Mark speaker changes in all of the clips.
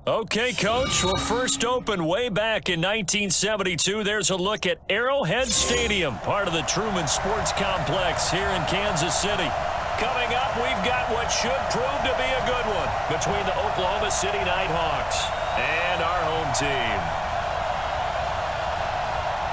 Speaker 1: Okay, Coach. Well, first opened way back in 1972. There's a look at Arrowhead Stadium, part of the Truman Sports Complex here in Kansas City. Coming up, we've got what should prove to be a good one between the Oklahoma City Nighthawks and our home team.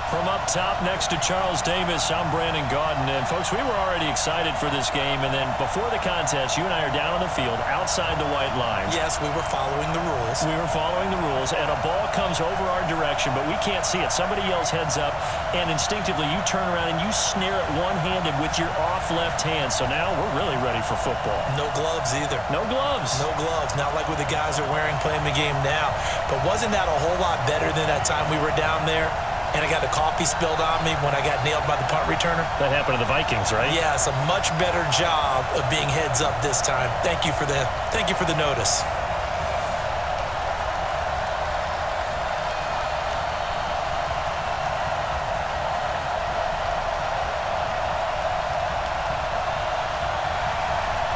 Speaker 1: From up top next to Charles Davis, I'm Brandon Gaudin. And, folks, we were already excited for this game. And then before the contest, you and I are down on the field outside the white lines.
Speaker 2: Yes, we were following the rules.
Speaker 1: We were following the rules, and a ball comes over our direction, but we can't see it. Somebody yells heads up, and instinctively you turn around and you snare it one-handed with your off left hand. So now we're really ready for football.
Speaker 2: No gloves either.
Speaker 1: No gloves.
Speaker 2: No gloves. Not like what the guys are wearing playing the game now. But wasn't that a whole lot better than that time we were down there? And I got the coffee spilled on me when I got nailed by the punt returner.
Speaker 1: That happened to the Vikings, right?
Speaker 2: Yeah, it's a much better job of being heads up this time. Thank you for the notice.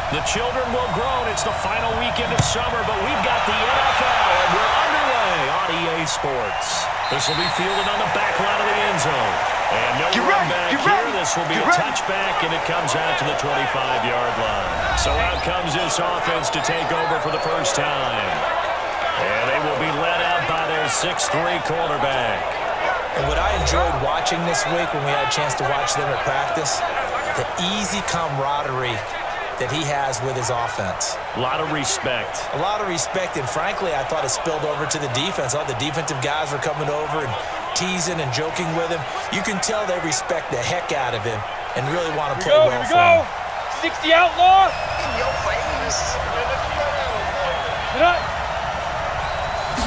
Speaker 1: The children will grow. It's the final weekend of summer, but we've got the NFL, and we're underway on EA Sports. This will be fielded on the back line of the end zone. And no run back here. This will be a touchback, and it comes out to the 25-yard line. So out comes this offense to take over for the first time. And they will be led out by their 6'3 quarterback.
Speaker 2: And what I enjoyed watching this week when we had a chance to watch them at practice, the easy camaraderie that he has with his offense.
Speaker 1: A lot of respect.
Speaker 2: A lot of respect, and frankly, I thought it spilled over to the defense. All the defensive guys were coming over and teasing and joking with him. You can tell they respect the heck out of him and really want to play well for him.
Speaker 3: 60 outlaw.
Speaker 4: In your face.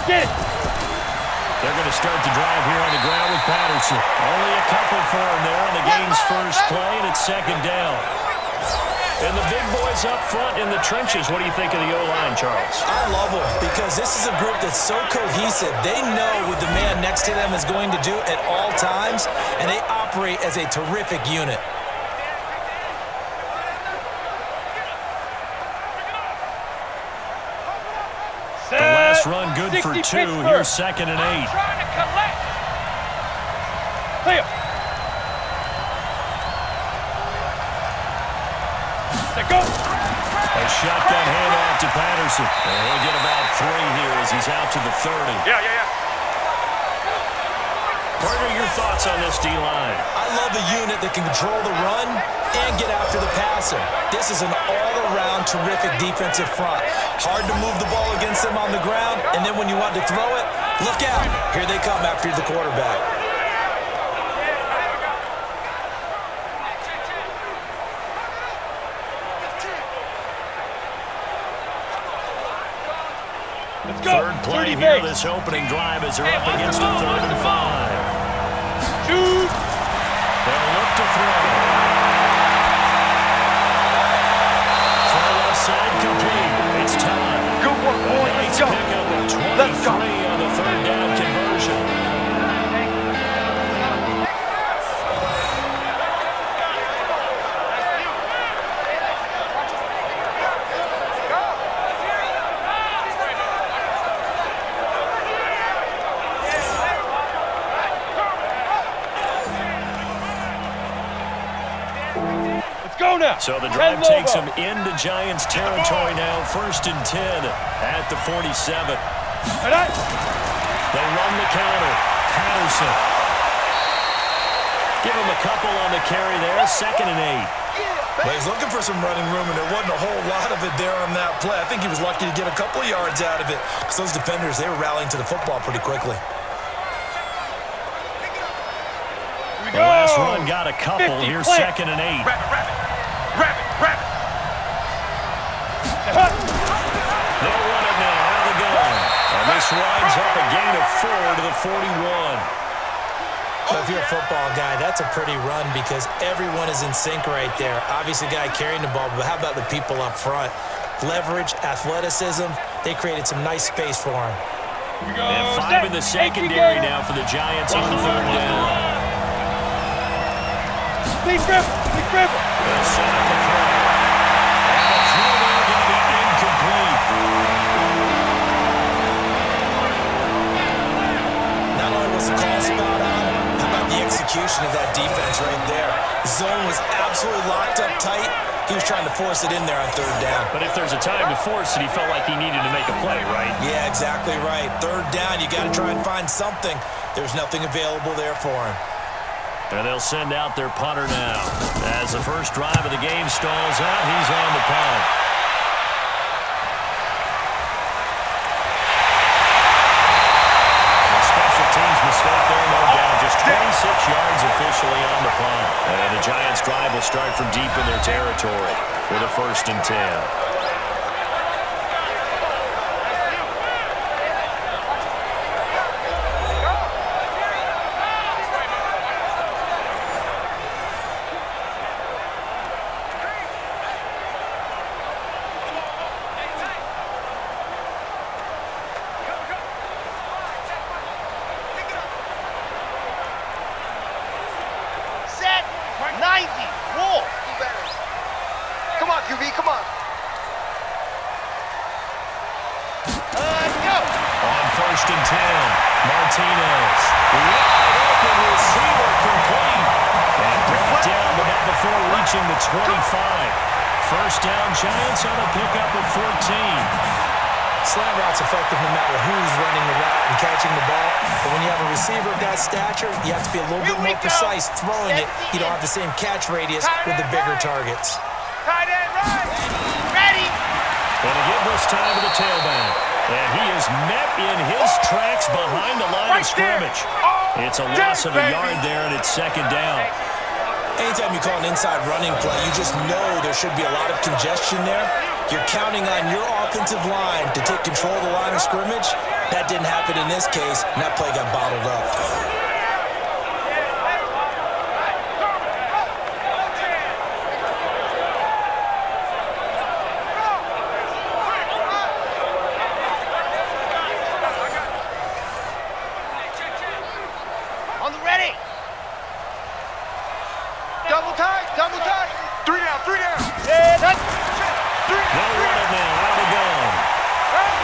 Speaker 3: Get it.
Speaker 1: They're going to start the drive here on the ground with Patterson. Only a couple for him there on the game's first play, and it's second down. And the big boys up front in the trenches. What do you think of the O-line, Charles?
Speaker 2: I love them because this is a group that's so cohesive. They know what the man next to them is going to do at all times, and they operate as a terrific unit.
Speaker 1: The last run good for 2. Here's 2nd and 8.
Speaker 3: Trying to collect. Clear. Go.
Speaker 1: A shotgun handoff to Patterson. And he'll get about 3 here as he's out to the 30.
Speaker 3: Yeah.
Speaker 1: Partner, your thoughts on this D-line?
Speaker 2: I love a unit that can control the run and get after the passer. This is an all-around terrific defensive front. Hard to move the ball against them on the ground, and then when you want to throw it, look out. Here they come after the quarterback.
Speaker 1: Third play here, this opening drive as they're up against a 3rd and 5.
Speaker 3: Shoot.
Speaker 1: They'll look to throw. Far left side complete. It's time.
Speaker 3: Good work, boy.
Speaker 1: Nice pickup of 23 on the 3rd down conversion. So the drive takes them into Giants territory now. 1st and 10 at the 47. They run the counter. Patterson. Give him a couple on the carry there. 2nd and 8.
Speaker 2: Well, he's looking for some running room, and there wasn't a whole lot of it there on that play. I think he was lucky to get a couple of yards out of it. Because those defenders, they were rallying to the football pretty quickly.
Speaker 1: The last run got a couple. Here's 2nd and 8.
Speaker 3: Rabbit.
Speaker 1: They'll run it now out of the gun. And this winds up a gain of 4 to the 41.
Speaker 2: Well, if you're a football guy, that's a pretty run because everyone is in sync right there. Obviously, the guy carrying the ball, but how about the people up front? Leverage, athleticism, they created some nice space for him.
Speaker 1: And 5 in the secondary now for the Giants on 3rd down.
Speaker 3: Big River.
Speaker 1: They'll set up the throw. And the throw there going to be incomplete.
Speaker 2: execution of that defense right there. Zone was absolutely locked up tight. He was trying to force it in there on third down.
Speaker 1: But if there's a time to force it, he felt like he needed to make a play, right?
Speaker 2: Yeah, exactly right. Third down, you got to try and find something. There's nothing available there for him.
Speaker 1: And they'll send out their punter now. As the first drive of the game stalls out, he's on the punt. A special teams mistake there, no doubt. Just 26 yards officially on the punt. And the Giants' drive will start from deep in their territory with a 1st and 10. The 25. First down, Giants on a pickup of 14.
Speaker 2: Slant route's effective no matter who's running the route and catching the ball. But when you have a receiver of that stature, you have to be a little bit more precise throwing it. You don't have the same catch radius with the bigger targets.
Speaker 3: Tight end, right. Ready.
Speaker 1: Going to give this time to the tailback. And he is met in his tracks behind the line of scrimmage. It's a loss of a yard there, and it's 2nd down.
Speaker 2: Anytime you call an inside running play, you just know there should be a lot of congestion there. You're counting on your offensive line to take control of the line of scrimmage. That didn't happen in this case, and that play got bottled up.
Speaker 3: Double tight. 3 down. Yeah, that's 3 down.
Speaker 1: They'll run it now. Out of gun. Run.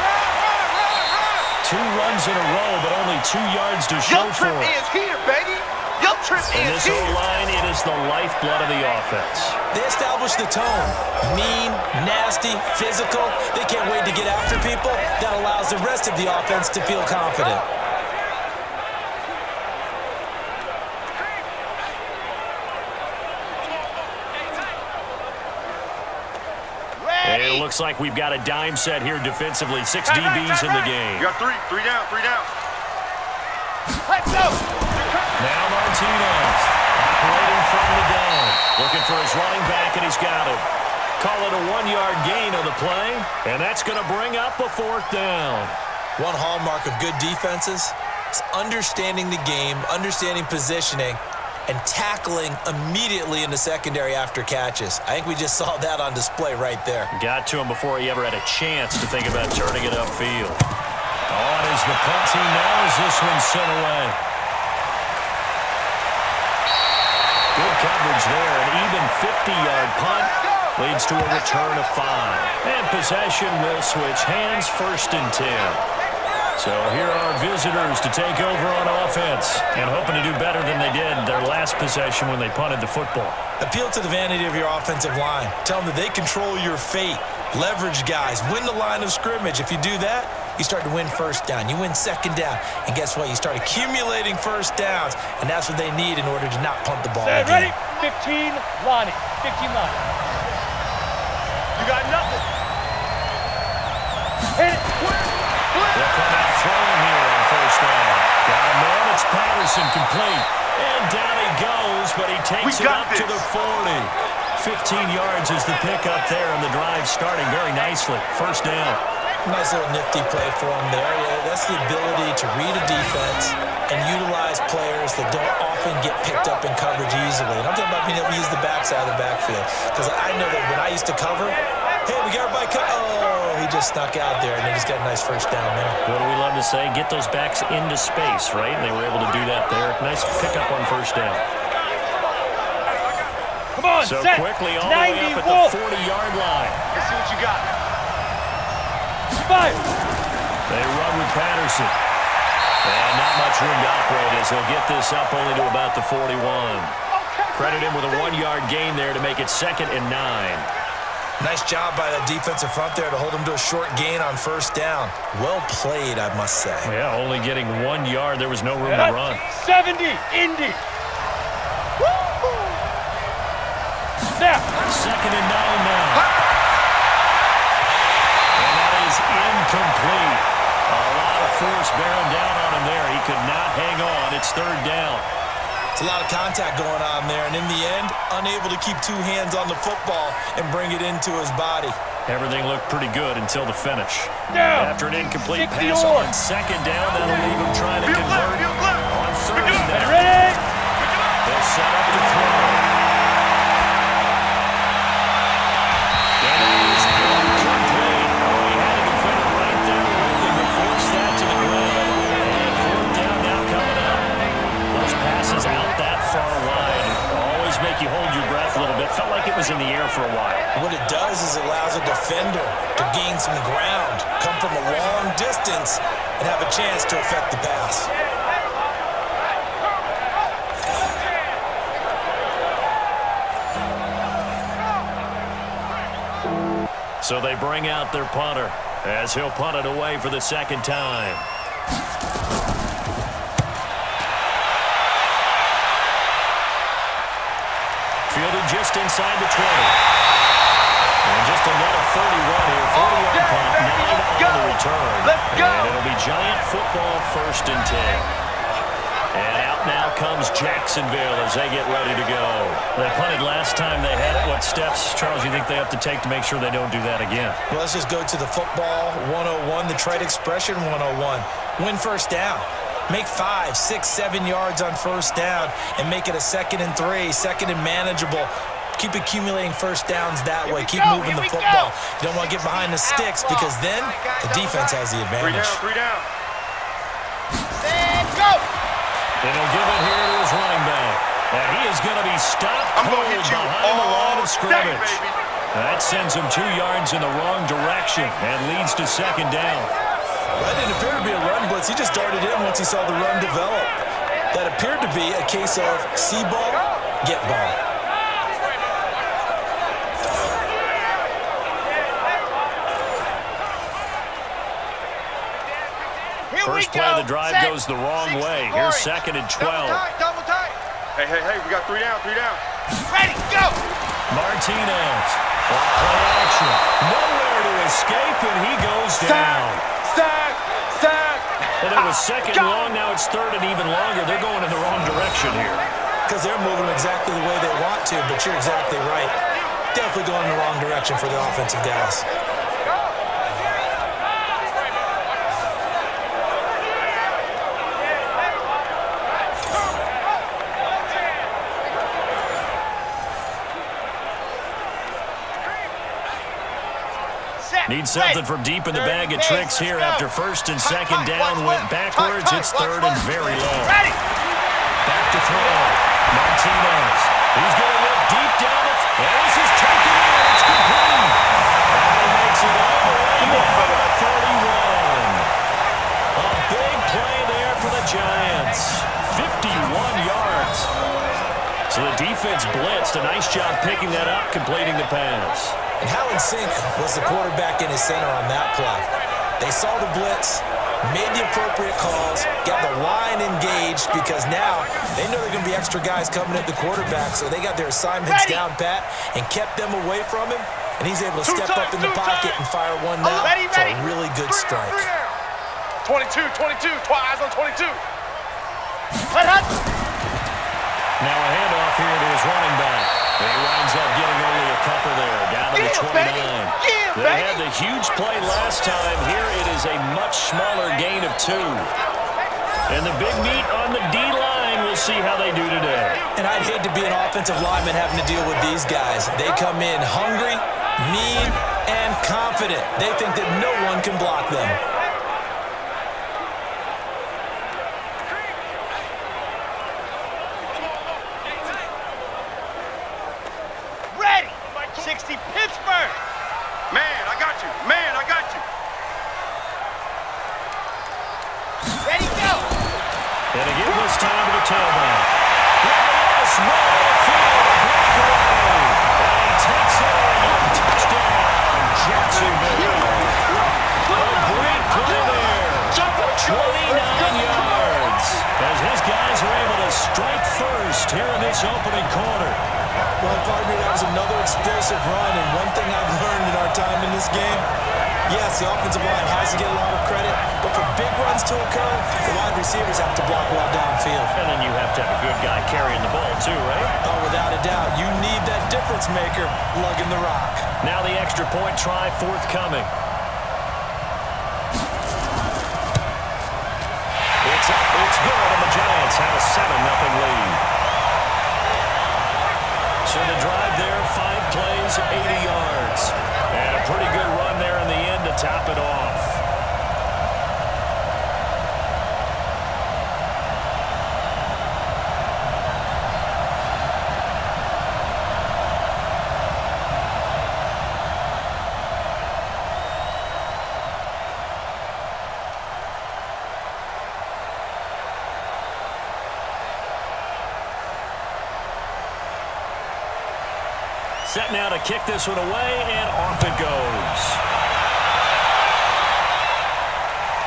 Speaker 1: 2 runs in a row, but only 2 yards to show for it.
Speaker 3: Your trip is here, baby. Your trip is here.
Speaker 1: In this O-line, it is the lifeblood of the offense.
Speaker 2: They establish the tone. Mean, nasty, physical. They can't wait to get after people. That allows the rest of the offense to feel confident.
Speaker 1: It looks like we've got a dime set here defensively. 6 DBs in the game.
Speaker 3: You got 3 down. Let's go.
Speaker 1: Now Martinez operating from the gun. Looking for his running back, and he's got him. Call it a 1-yard gain on the play, and that's going to bring up a 4th down.
Speaker 2: One hallmark of good defenses is understanding the game, understanding positioning, and tackling immediately in the secondary after catches. I think we just saw that on display right there.
Speaker 1: Got to him before he ever had a chance to think about turning it upfield. On is the punt team now as this one's sent away. Good coverage there. An even 50-yard punt leads to a return of 5. And possession will switch hands, 1st and 10. So here are visitors to take over on offense and hoping to do better than they did their last possession when they punted the football.
Speaker 2: Appeal to the vanity of your offensive line. Tell them that they control your fate. Leverage guys. Win the line of scrimmage. If you do that, you start to win 1st down. You win 2nd down. And guess what? You start accumulating 1st downs. And that's what they need in order to not punt the ball again.
Speaker 3: Ready? 15, Lonnie. 15, Lonnie. You got nothing. Hit it.
Speaker 1: They'll come out throwing here on 1st down. Got a man, it's Patterson complete. And down he goes, but he takes it up to the 40. 15 yards is the pickup there, and the drive starting very nicely. 1st down.
Speaker 2: Nice little nifty play for him there. Yeah, that's the ability to read a defense and utilize players that don't often get picked up in coverage easily. And I'm talking about being able to use the backside of the backfield. Because I know that when I used to cover, hey, we got everybody oh, he just snuck out there, and they just got a nice 1st down there.
Speaker 1: What do we love to say? Get those backs into space, right? And they were able to do that there. Nice pickup on 1st down.
Speaker 3: Come on,
Speaker 1: so
Speaker 3: set.
Speaker 1: Quickly all
Speaker 3: 90,
Speaker 1: the way up at the 40-yard line.
Speaker 3: Let's see what you got. Fire.
Speaker 1: They run with Patterson. And not much room to operate as he'll get this up only to about the 41. Credit him with a 1-yard gain there to make it 2nd and 9.
Speaker 2: Nice job by the defensive front there to hold him to a short gain on first down. Well played, I must say.
Speaker 1: Yeah, only getting 1 yard. There was no room to run.
Speaker 3: 70, Indy. Snap.
Speaker 1: 2nd and 9 now. And that is incomplete. A lot of force bearing down on him there. He could not hang on. It's 3rd down.
Speaker 2: It's a lot of contact going on there, and in the end, unable to keep 2 hands on the football and bring it into his body.
Speaker 1: Everything looked pretty good until the finish.
Speaker 3: Down.
Speaker 1: After an incomplete
Speaker 3: 60
Speaker 1: pass
Speaker 3: more.
Speaker 1: on 2nd down, that'll leave him trying to convert on 3rd down.
Speaker 3: Ready?
Speaker 1: They'll set up to throw. And it is incomplete. Oh, he had a defender right there with him to force that to the ground. And 4th down now coming up. Those passes out that far wide always make you hold your breath a little bit. Felt like it was in the air for a while.
Speaker 2: What it does is it allows a defender to gain some ground, come from a long distance, and have a chance to affect the pass.
Speaker 1: So they bring out their punter as he'll punt it away for the 2nd time. Fielded just inside the 20. And just another 31 here. 40-yard punt, 9 on the return.
Speaker 3: Let's go.
Speaker 1: And it'll be Giant football 1st and 10. And out now comes Jacksonville as they get ready to go. They punted last time they had it. What steps, Charles, you think they have to take to make sure they don't do that again?
Speaker 2: Well, let's just go to the football 101, the trade expression 101. Win first down. Make 5, 6, 7 yards on first down and make it a 2nd and 3, 2nd and manageable. Keep accumulating first downs that way. Keep moving the football. You don't want to get behind the sticks because then the defense has the advantage.
Speaker 3: 3 down. And go.
Speaker 1: And he'll give it here to his running back. And he is going to be stopped cold behind the line of scrimmage. That sends him 2 yards in the wrong direction and leads to 2nd down.
Speaker 2: That didn't appear to be a run blitz. He just darted in once he saw the run develop. That appeared to be a case of see ball, get ball.
Speaker 1: First play of the drive goes the wrong way. Here's 2nd and 12.
Speaker 3: Double tight.
Speaker 4: Hey, we got 3 down.
Speaker 3: Ready, go.
Speaker 1: Martinez. Play action. Nowhere to escape, and he goes down.
Speaker 3: Sack.
Speaker 1: Well, it was 2nd and long. Now it's 3rd and even longer. They're going in the wrong direction here.
Speaker 2: Because they're moving exactly the way they want to, but you're exactly right. Definitely going in the wrong direction for the offensive guys.
Speaker 1: Need something from deep in the bag of tricks here after 1st and 2nd down went backwards. It's 3rd and very low. Back to throw. Martinez. He's going to look deep down the field. This is taken in. It's complete. And he makes it all the way down to 31. A big play there for the Giants. 51 yards. So the defense blitzed. A nice job picking that up, completing the pass.
Speaker 2: And how in sync was the quarterback in his center on that play? They saw the blitz, made the appropriate calls, got the line engaged because now they know there are going to be extra guys coming at the quarterback, so they got their assignments down pat and kept them away from him, and he's able to step up in the pocket and fire one now for a really good strike.
Speaker 3: 22, eyes on 22.
Speaker 1: Now a handoff here to his running back. He winds up getting only a couple there, down to the 29. They had the huge play last time. Here it is a much smaller gain of 2. And the big meat on the D-line, we'll see how they do today.
Speaker 2: And I'd hate to be an offensive lineman having to deal with these guys. They come in hungry, mean, and confident. They think that no one can block them.
Speaker 3: Ready. 60 Pittsburgh.
Speaker 4: Man, I got you.
Speaker 3: Ready, go.
Speaker 1: And to give this time to the tailback. Look at this. Middle of the field. Breakaway. And he takes it in. Touchdown, Jacksonville. A great play there. 29 yards. As his guys are able to strike first here in this opening quarter.
Speaker 2: Well, partner, that was another explosive run. And one thing I've learned in our time in this game, yes, the offensive line has to get a lot of credit, but for big runs to occur, the wide receivers have to block well downfield.
Speaker 1: And then you have to have a good guy carrying the ball too, right?
Speaker 2: Oh, without a doubt. You need that difference maker lugging the rock.
Speaker 1: Now the extra point try forthcoming. It's up, it's good, and the Giants have a 7-0 lead. So the drive there, 5 plays, 80 yards. And a pretty good run there in the end to top it off. Set now to kick this one away, and off it goes.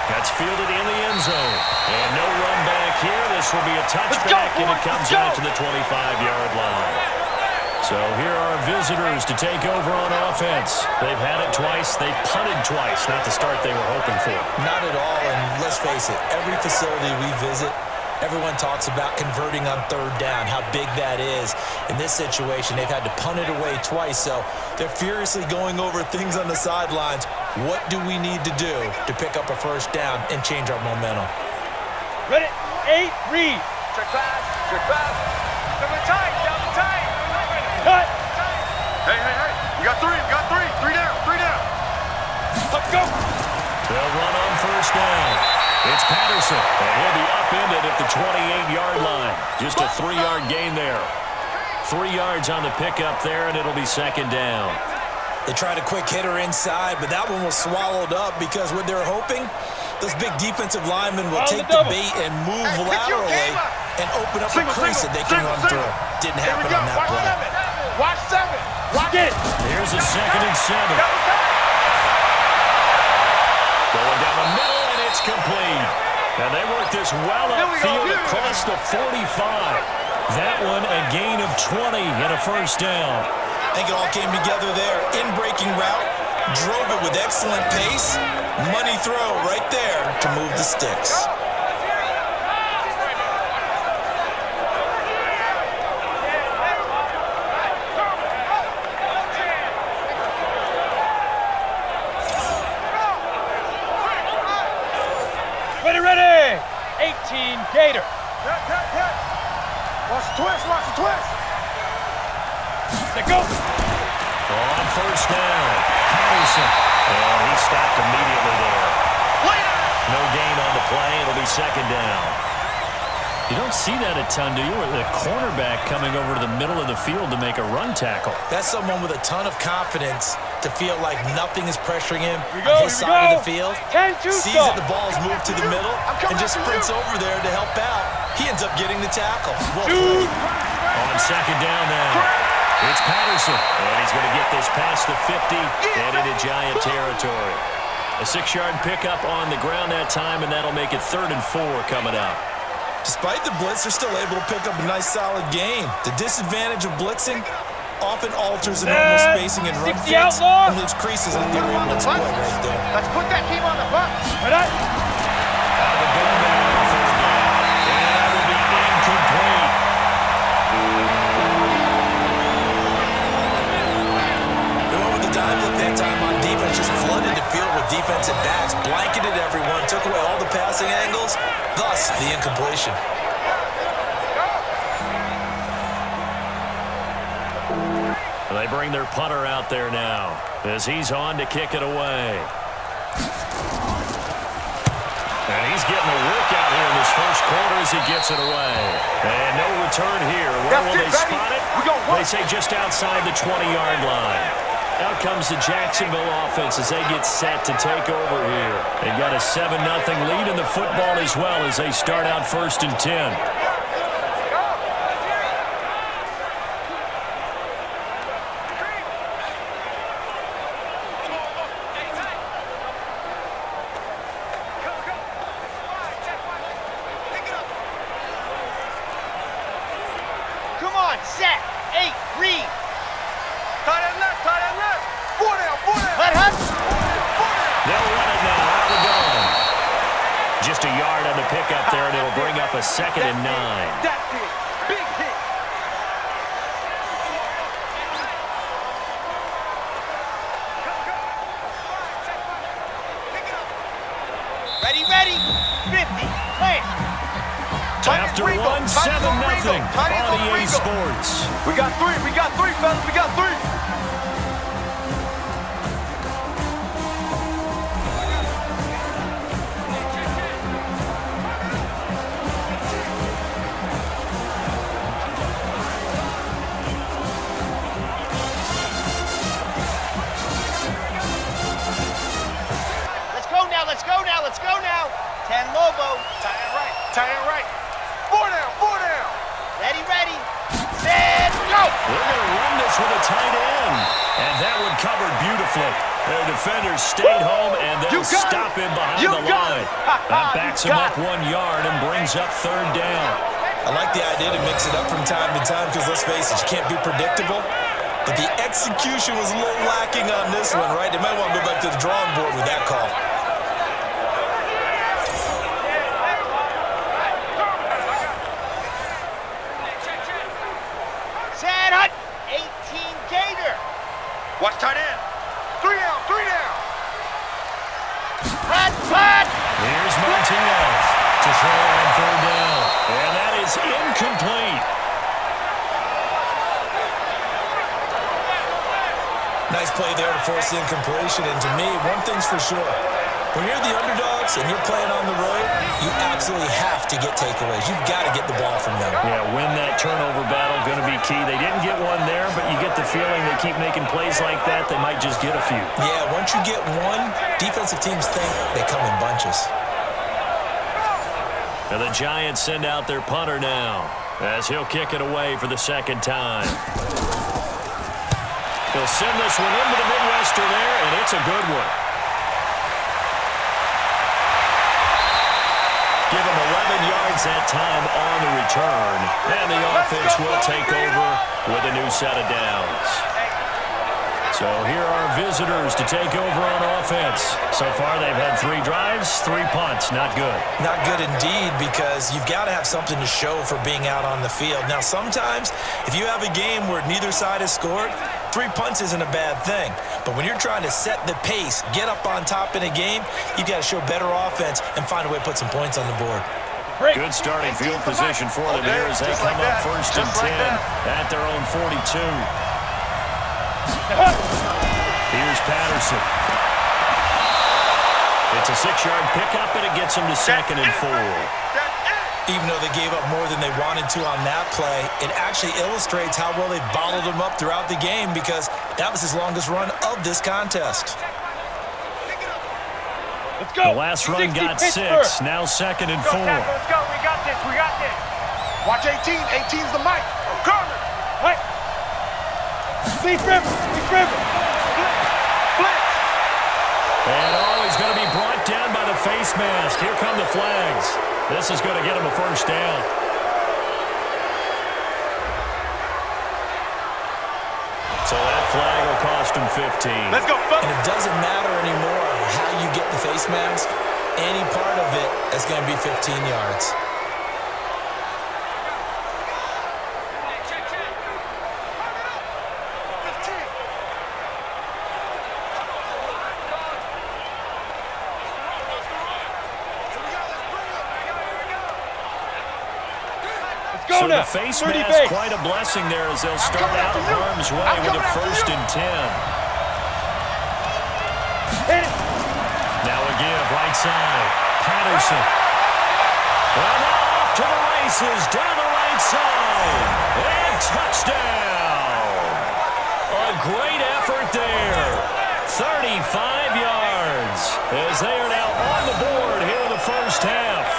Speaker 1: That's fielded in the end zone. And no run back here. This will be a touchback, and it comes out to the 25-yard line. So here are visitors to take over on offense. They've had it twice. They've punted twice. Not the start they were hoping for.
Speaker 2: Not at all, and let's face it, every facility we visit, everyone talks about converting on third down, how big that is. In this situation, they've had to punt it away twice, so they're furiously going over things on the sidelines. What do we need to do to pick up a first down and change our momentum?
Speaker 3: Ready? 8, read.
Speaker 5: Check back. Double tight.
Speaker 3: Cut.
Speaker 4: Hey. We got 3. Three down.
Speaker 3: Let's go.
Speaker 1: They'll run on first down. It's Patterson, and he'll be upended at the 28-yard line. Just a 3-yard gain there. 3 yards on the pickup there, and it'll be second down.
Speaker 2: They tried a quick hitter inside, but that one was swallowed up because what they're hoping, those big defensive linemen will take the bait and move laterally and open up a crease that they can run through. Didn't happen on that play.
Speaker 5: Watch 7. Watch it.
Speaker 1: Here's a 2nd and 7. Going down the middle, and it's complete. And they work this well upfield across the 45. That one a gain of 20 and a first down.
Speaker 2: I think it all came together there. In-breaking route, drove it with excellent pace. Money throw right there to move the sticks.
Speaker 3: Ready. 18, Gator.
Speaker 5: Watch the twist.
Speaker 3: Let go.
Speaker 1: On first down, Patterson. And he stopped immediately there. No gain on the play. It'll be second down. You don't see that a ton, do you? With a cornerback coming over to the middle of the field to make a run tackle.
Speaker 2: That's someone with a ton of confidence to feel like nothing is pressuring him on his side of the field. Sees that the ball's moved to the middle and just sprints over there to help out. He ends up getting the tackle.
Speaker 1: On second down now, it's Patterson. And he's going to get this past the 50 and into Giant territory. A 6-yard pickup on the ground that time, and that'll make it 3rd and 4 coming up.
Speaker 2: Despite the blitz, they're still able to pick up a nice solid gain. The disadvantage of blitzing often alters the normal spacing and run fits and leaves creases that they're able to exploit right there.
Speaker 5: Let's put that team on the bus.
Speaker 3: Ready?
Speaker 1: Out of the gun down on third down. And that will be incomplete.
Speaker 2: They went with the dive look that time on defense, just flooded the field with defensive backs, blanketed everyone, took away all the passing angles, thus the incompletion.
Speaker 1: They bring their punter out there now as he's on to kick it away. And he's getting a workout here in this first quarter as he gets it away. And no return here. Where will they spot it? They say just outside the 20-yard line. Out comes the Jacksonville offense as they get set to take over here. They've got a 7-0 lead in the football as well as they start out 1st and 10.
Speaker 5: Set. 8. Read. Tight end left. Tight end left. 4 down. 4 down. Let Hunt.
Speaker 1: They'll run it now. Out of the gun. Just a yard on the pickup there, and it'll bring up a 2nd and 9.
Speaker 5: That's it. Big hit. Ready. 50. Plant.
Speaker 1: After 1, 7-0 on EA Sports.
Speaker 4: We got three, fellas. We got 3.
Speaker 5: Let's go now. 10 Lobo. Tight end right. 4 down. Ready. Set, go.
Speaker 1: They're going to run this with a tight end. And that one covered beautifully. Their defenders stayed home, and they'll stop him behind the line. That backs him up 1 yard and brings up 3rd down.
Speaker 2: I like the idea to mix it up from time to time because, let's face it, you can't be predictable. But the execution was a little lacking on this one, right? They might want to go back to the drawing board with that call.
Speaker 4: Watch tight end. 3 down.
Speaker 5: Punt.
Speaker 1: Here's Martinez to throw on 3rd down. And that is incomplete.
Speaker 2: Nice play there to force the incompletion. And to me, one thing's for sure. When you're the underdogs and you're playing on the road, you absolutely have to get takeaways. You've got to get the ball from them.
Speaker 1: Yeah, win that turnover battle, going to be key. They didn't get one there, but you get the feeling they keep making plays like that, they might just get a few.
Speaker 2: Yeah, once you get one, defensive teams think they come in bunches.
Speaker 1: And the Giants send out their punter now as he'll kick it away for the 2nd time. He'll send this one into the Midwestern there, and it's a good one. Give him 11 yards that time on the return. And the offense will take over with a new set of downs. So here are visitors to take over on offense. So far they've had 3 drives, 3 punts. Not good. Not good indeed, because you've got to have something to show for being out on the field. Now sometimes if you have a game where neither side has scored, 3 punts isn't a bad thing. But when you're trying to set the pace, get up on top in a game, you've got to show better offense and find a way to put some points on the board. Good starting field position for them here as they come up 1st and 10 at their own 42. Here's Patterson. It's a 6-yard pickup, and it gets them to 2nd and 4.
Speaker 2: Even though they gave up more than they wanted to on that play, it actually illustrates how well they bottled him up throughout the game, because that was his longest run of this contest.
Speaker 3: Let's go.
Speaker 1: The last run got 6. Now 2nd and 4.
Speaker 5: Let's go. We got this. Watch 18. 18's the mic. Corner.
Speaker 3: Right. Leaf River.
Speaker 5: Blitz.
Speaker 1: And he's going to be brought down by the face mask. Here come the flags. This is going to get him a 1st down. So that flag will cost him 15.
Speaker 5: Let's go.
Speaker 2: And it doesn't matter anymore how you get the face mask. Any part of it is going to be 15 yards.
Speaker 1: So the face mask, quite a blessing there as they'll start out of harm's way with a 1st and 10. Now a give, right side. Patterson. And off to the races, down the right side. And touchdown. A great effort effort there. 35 yards as they are now on the board here in the first half.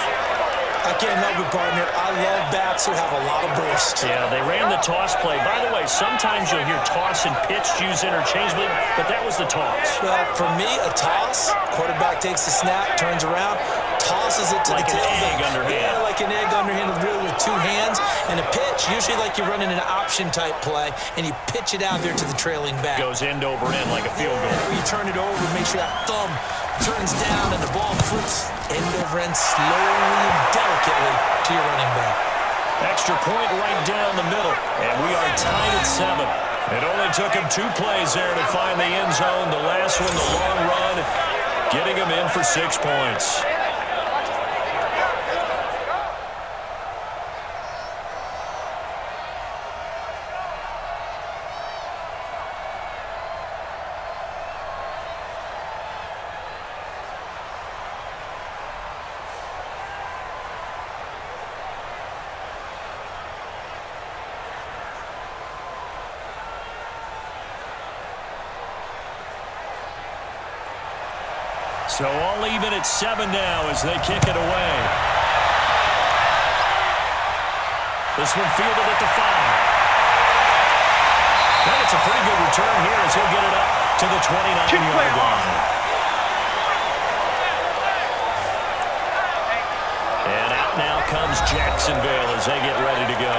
Speaker 2: I can't help it, partner. I love backs who have a lot of burst.
Speaker 1: Yeah, they ran the toss play. By the way, sometimes you'll hear toss and pitch used interchangeably, but that was the toss.
Speaker 2: Well, for me, a toss, quarterback takes the snap, turns around, tosses it to
Speaker 1: like
Speaker 2: the tailback.
Speaker 1: Like an egg underhand.
Speaker 2: Yeah, like an egg underhand, really with two hands. And a pitch, usually like you're running an option-type play, and you pitch it out there to the trailing back.
Speaker 1: Goes end over end like a field goal.
Speaker 2: You turn it over, make sure that thumb turns down, and the ball flips end over end slowly and delicately to your running back.
Speaker 1: Extra point right down the middle, and we are tied at 7. It only took him 2 plays there to find the end zone. The last one, the long run, getting him in for 6 points. So all even at 7 now as they kick it away. This one fielded at the 5. And it's a pretty good return here as he'll get it up to the 29-yard line. And out now comes Jacksonville as they get ready to go.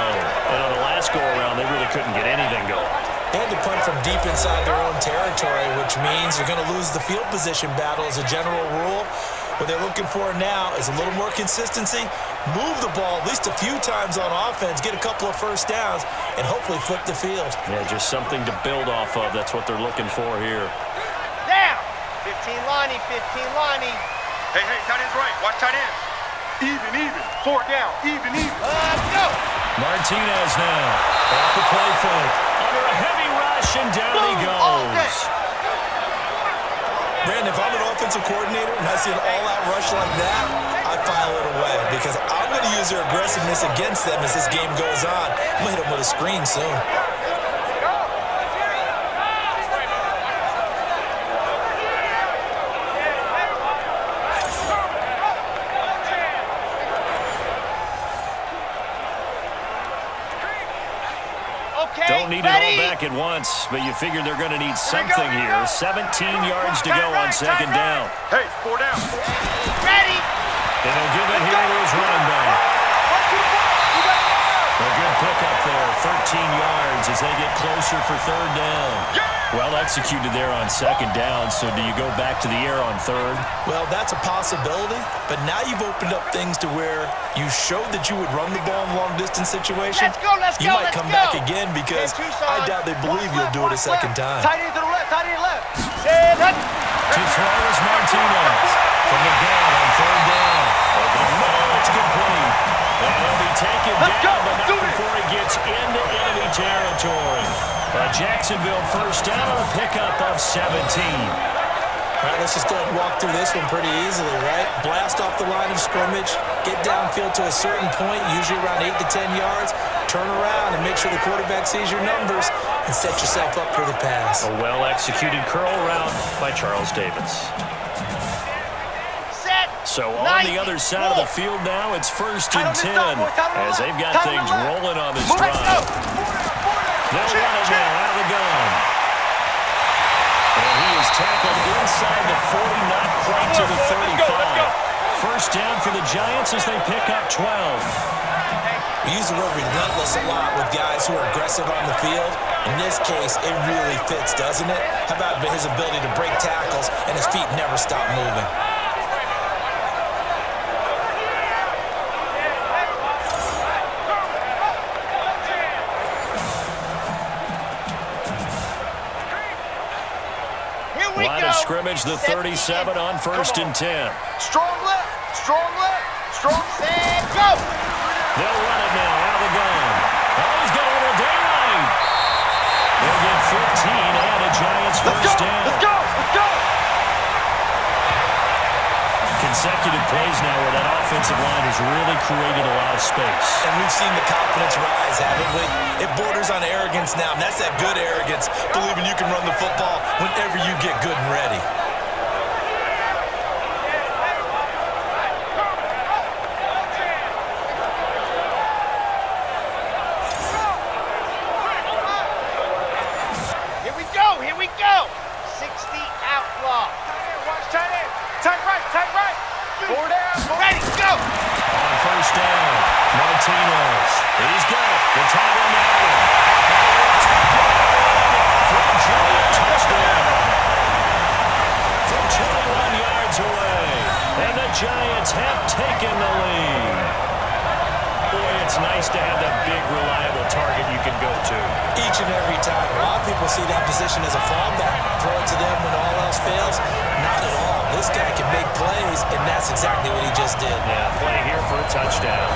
Speaker 1: And on the last go-around, they really couldn't get anything going.
Speaker 2: They had to punt from deep inside their own territory, which means you're going to lose the field position battle as a general rule. What they're looking for now is a little more consistency, move the ball at least a few times on offense, get a couple of first downs, and hopefully flip the field.
Speaker 1: Yeah, just something to build off of. That's what they're looking for here.
Speaker 5: Down. 15 Lonnie, 15 Lonnie.
Speaker 4: Hey, tight end's right. Watch tight end. Even. 4 down. Even.
Speaker 5: Let's go.
Speaker 1: Martinez now. Off the play fake. Under a heavy rush, and down he goes.
Speaker 2: Brandon, if I'm an offensive coordinator and I see an all-out rush like that, I file it away because I'm going to use their aggressiveness against them as this game goes on. I'm going to hit them with a screen soon.
Speaker 1: Don't need it all back at once, but you figure they're going to need something here. 17 yards to go on second down.
Speaker 4: Hey, 4 down.
Speaker 5: Ready.
Speaker 1: And they'll give it here to his running back. A good pickup there, 13 yards as they get closer for third down. Well executed there on second down, so do you go back to the air on third?
Speaker 2: Well, that's a possibility, but now you've opened up things to where you showed that you would run the ball in long-distance situations. You might come back again because I doubt they believe you'll do it a second time.
Speaker 5: Tight end to the left, tight end left. Stand up.
Speaker 1: To throw is Martinez from the gun on third down. No, it's complete. And he'll be taken down, but not before he gets into enemy territory. Jacksonville first down on a pickup of 17.
Speaker 2: All right, let's just go ahead and walk through this one pretty easily, right? Blast off the line of scrimmage, get downfield to a certain point, usually around 8 to 10 yards, turn around and make sure the quarterback sees your numbers and set yourself up for the pass.
Speaker 1: A well-executed curl route by Charles Davis. So on the other side of the field now, it's 1st and 10 as they've got things rolling on this drive. They'll run it now out of the gun. And he is tackled inside the 40, not quite to the 35. First down for the Giants as they pick up 12.
Speaker 2: We use the word relentless a lot with guys who are aggressive on the field. In this case, it really fits, doesn't it? How about his ability to break tackles and his feet never stop moving?
Speaker 1: Line of scrimmage, the 37 on 1st and 10.
Speaker 5: Strong left, strong set, go!
Speaker 1: They'll run it now out of the gun. Oh, he's got a little daylight. They'll get 15 and a Giants first down.
Speaker 5: Let's go!
Speaker 1: consecutive plays now where that offensive line has really created a lot of space.
Speaker 2: And we've seen the confidence rise, haven't we? It borders on arrogance now, and that's that good arrogance, believing you can run the football whenever you get good and ready.
Speaker 5: Here we go. 60 outlaw.
Speaker 4: Watch tight end. Tight right, tight right. 4 down.
Speaker 5: Ready, go.
Speaker 1: On first down, Martinez. He's got it. The tight end Allen. From Giant touchdown. From 21 yards away. And the Giants have taken the lead. Boy, it's nice to have that big, reliable target you can go to.
Speaker 2: Each and every time. A lot of people see that position as a fallback. Throw it to them when all else fails. Not at all. This guy can make plays, and that's exactly what he just did.
Speaker 1: Yeah, play here for a touchdown.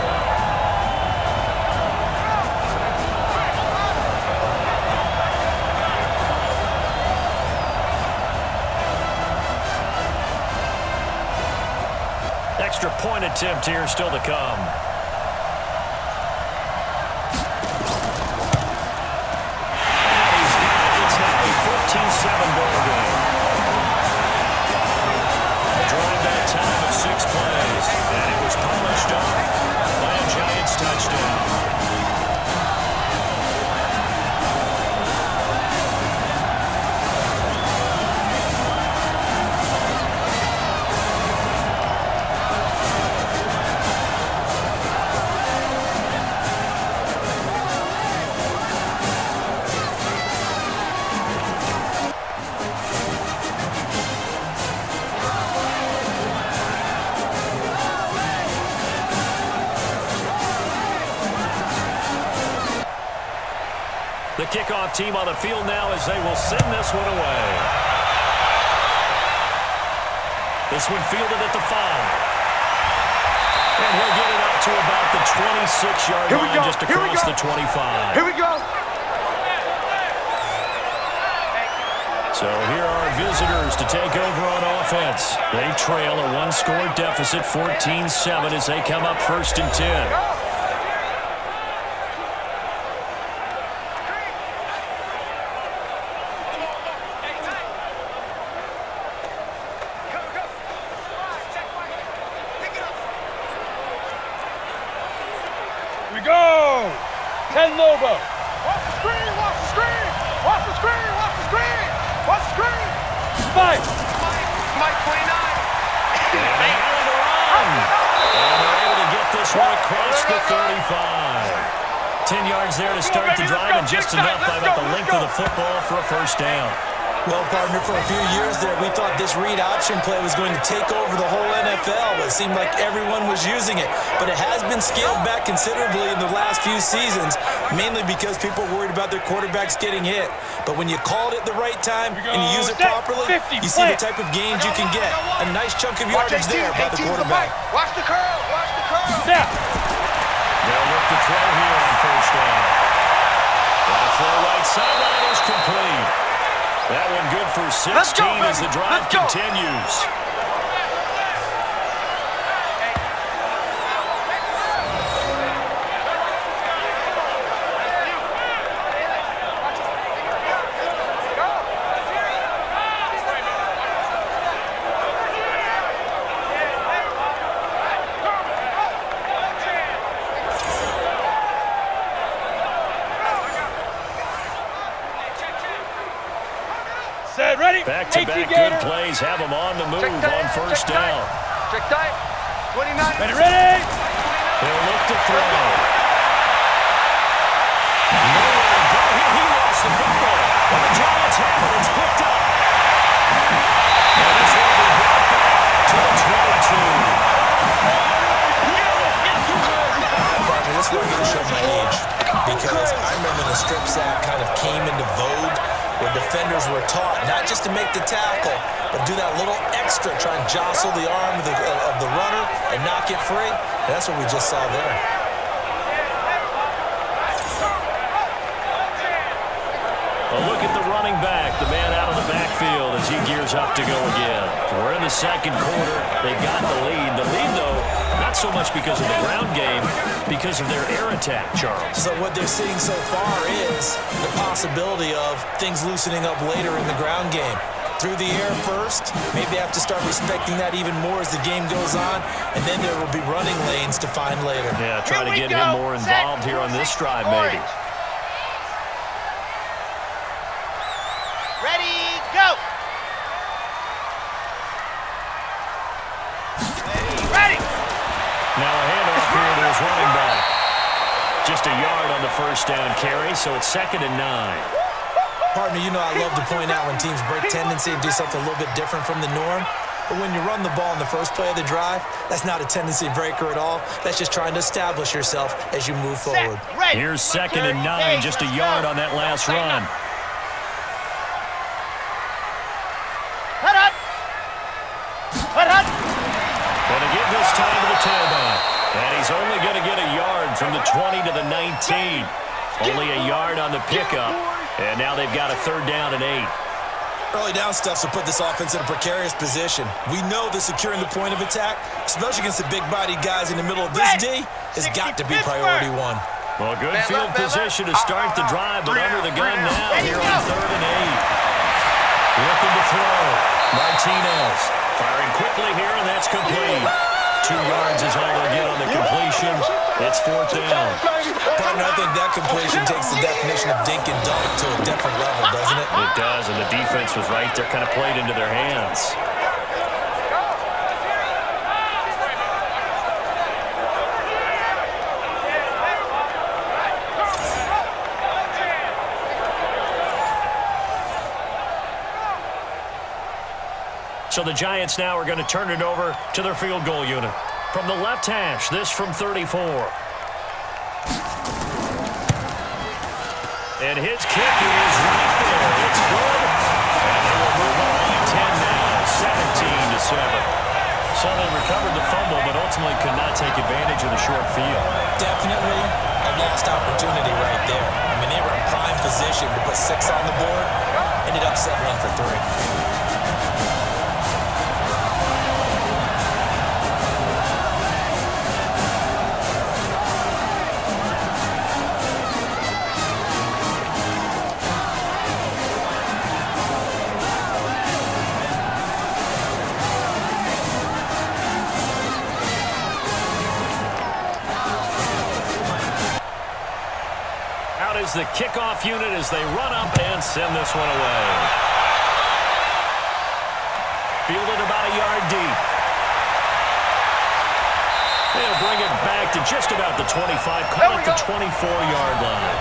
Speaker 1: Extra point attempt here still to come. It's now a 14-7 ball game. A drive that time of 6 plays, and it was polished off by a Giants touchdown. The kickoff team on the field now as they will send this one away. This one fielded at the 5. And he'll get it up to about the 26-yard line just across the 25.
Speaker 4: Here we go.
Speaker 1: So here are visitors to take over on offense. They trail a one-score deficit, 14-7, as they come up 1st and 10.
Speaker 3: Go! 10 Lobo.
Speaker 4: Watch the screen, watch the screen. Watch the screen, watch the screen. Watch the screen.
Speaker 3: 5.
Speaker 4: Mike 29.
Speaker 1: And they're able to get this one across the 35. 10 yards there to start the drive, and just enough by about the length of the football for a first down.
Speaker 2: Well, partner, for a few years there, we thought this read option play was going to take over the whole NFL. It seemed like everyone was using it. But it has been scaled back considerably in the last few seasons, mainly because people are worried about their quarterbacks getting hit. But when you called it the right time and you use it properly, you see the type of gains you can get. A nice chunk of yardage there by the quarterback.
Speaker 4: Watch the curl, watch the curl.
Speaker 3: Snap.
Speaker 1: They'll look to throw here on first down. That throw right sideline is complete. That one good for 16 as the drive continues.
Speaker 3: Ready?
Speaker 1: Back-to-back good plays have them on the move on first down.
Speaker 4: Check tight. 29.
Speaker 3: Ready?
Speaker 1: They'll look to throw. Nowhere to go. He lost the football. And the Giants have it. It's picked up. And this one will be brought back to the 22.
Speaker 2: Partner, this is where I'm going to show my age. Because I remember the strip sack kind of came into vogue, where defenders were taught not just to make the tackle, but do that little extra, try and jostle the arm of the runner and knock it free. And that's what we just saw there.
Speaker 1: A look at the running back. the man out of the backfield as he gears up to go again. We're in the second quarter. They've got the lead. The lead, though, not so much because of the ground game, because of their air attack, Charles.
Speaker 2: So what they're seeing so far is the possibility of things loosening up later in the ground game. Through the air first, maybe they have to start respecting that even more as the game goes on, and then there will be running lanes to find later.
Speaker 1: Yeah, trying to get him more involved here on this drive, maybe.
Speaker 5: Ready, go! Ready!
Speaker 1: Now a handoff here to his running back. Just a yard on the first down carry, so it's 2nd and 9.
Speaker 2: Partner, you know I love to point out when teams break tendency and do something a little bit different from the norm. But when you run the ball in the first play of the drive, that's not a tendency breaker at all. That's just trying to establish yourself as you move forward.
Speaker 1: Here's 2nd and 9, just a yard on that last run. Going to give this time to the tailback. And he's only going to get a yard from the 20 to the 19. Only a yard on the pickup. And now they've got a 3rd down and 8.
Speaker 2: Early down stuff to put this offense in a precarious position. We know that securing the point of attack, especially against the big-bodied guys in the middle of this D, has got to be priority 1.
Speaker 1: Well, good field position to start the drive, but under the gun now here on 3rd and 8. Looking to throw. Martinez firing quickly here, and that's complete. 2 yards is all they'll get on the completion. It's 4th down.
Speaker 2: Partner, I think that completion takes the definition of dink and dunk to a different level, doesn't it?
Speaker 1: It does, and the defense was right there, kind of played into their hands. So the Giants now are going to turn it over to their field goal unit. From the left hash, this from 34. And his kick is right there. It's good. And they will move on by 10 now, 17-7. So they recovered the fumble, but ultimately could not take advantage of the short field.
Speaker 2: Definitely a lost opportunity right there. I mean, they were in prime position to put 6 on the board. Ended up settling for 3.
Speaker 1: Is the kickoff unit as they run up and send this one away. Fielded about a yard deep. They'll bring it back to just about the 25, call it the 24-yard line.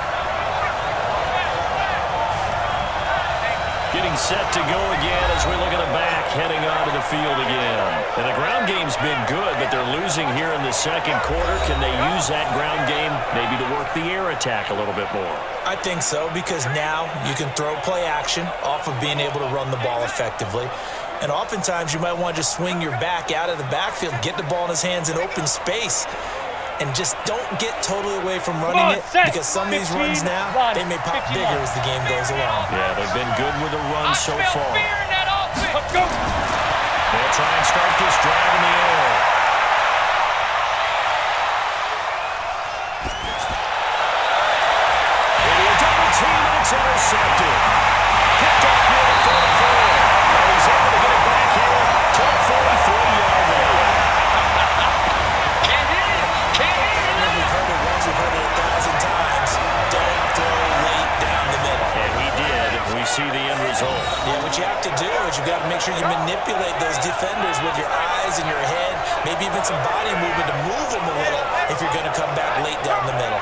Speaker 1: Getting set to go again as we look at the back, heading onto the field again. And the ground game's been good, but they're losing here in the second quarter. Can they use that ground game maybe to work the air attack a little bit more?
Speaker 2: I think so, because now you can throw play action off of being able to run the ball effectively. And oftentimes you might want to just swing your back out of the backfield, get the ball in his hands in open space, and just don't get totally away from running it, because some of these runs now, they may pop bigger as the game goes along.
Speaker 1: Yeah, they've been good with the run so far. They'll try and start this drive in the air. Maybe a double team, and it's intercepted. Picked up here at 44. And he's able to get it back here to the 43-yard line.
Speaker 2: We've heard it once, we've heard it 1,000 times. Don't throw late down the middle.
Speaker 1: And we did. We see the end result.
Speaker 2: Yeah, what you have to do is you've got to make sure you manipulate those defenders with your eyes and your head, maybe even some body movement to move them a little if you're going to come back late down the middle.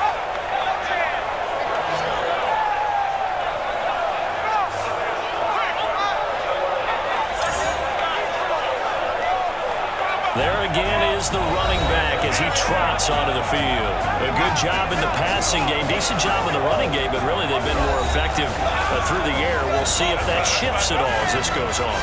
Speaker 1: There again is the running back as he trots onto the field. A good job in the passing game, decent job in the running game, but really they've been more effective through the air. We'll see if that shifts at all as this goes on.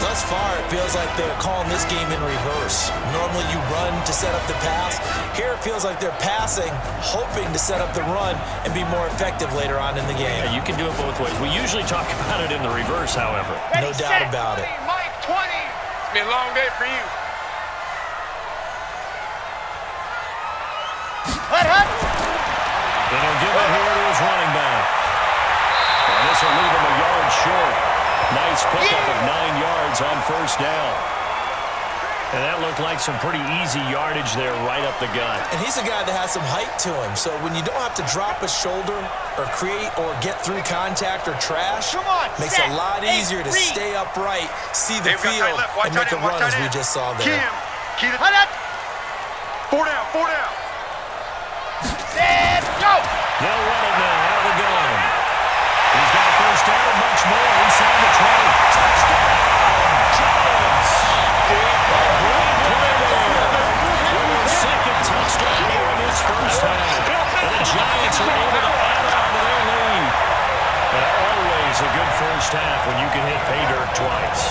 Speaker 2: Thus far, it feels like they're calling this game in reverse. Normally you run to set up the pass. Here it feels like they're passing, hoping to set up the run and be more effective later on in the game.
Speaker 1: Yeah, you can do it both ways. We usually talk about it in the reverse, however.
Speaker 2: No doubt about it.
Speaker 4: Mike, 20. It's been a long day for you.
Speaker 5: Hut.
Speaker 1: And he'll give it here to his running back. And this will leave him a yard short. Nice pickup of 9 yards on first down. And that looked like some pretty easy yardage there right up the gut.
Speaker 2: And he's a guy that has some height to him. So when you don't have to drop a shoulder or create or get through contact or trash, makes it a lot easier to stay upright, see the field, and make a run as we just saw there.
Speaker 4: Key to 4 down, 4 down.
Speaker 5: Set, go!
Speaker 1: They'll run it now out of the gun. He's got a first down and much more inside the 20. Touchdown, Giants! A great play there. Their second touchdown here in this first half. And the Giants are able to add on to their lead. And always a good first half when you can hit pay dirt twice.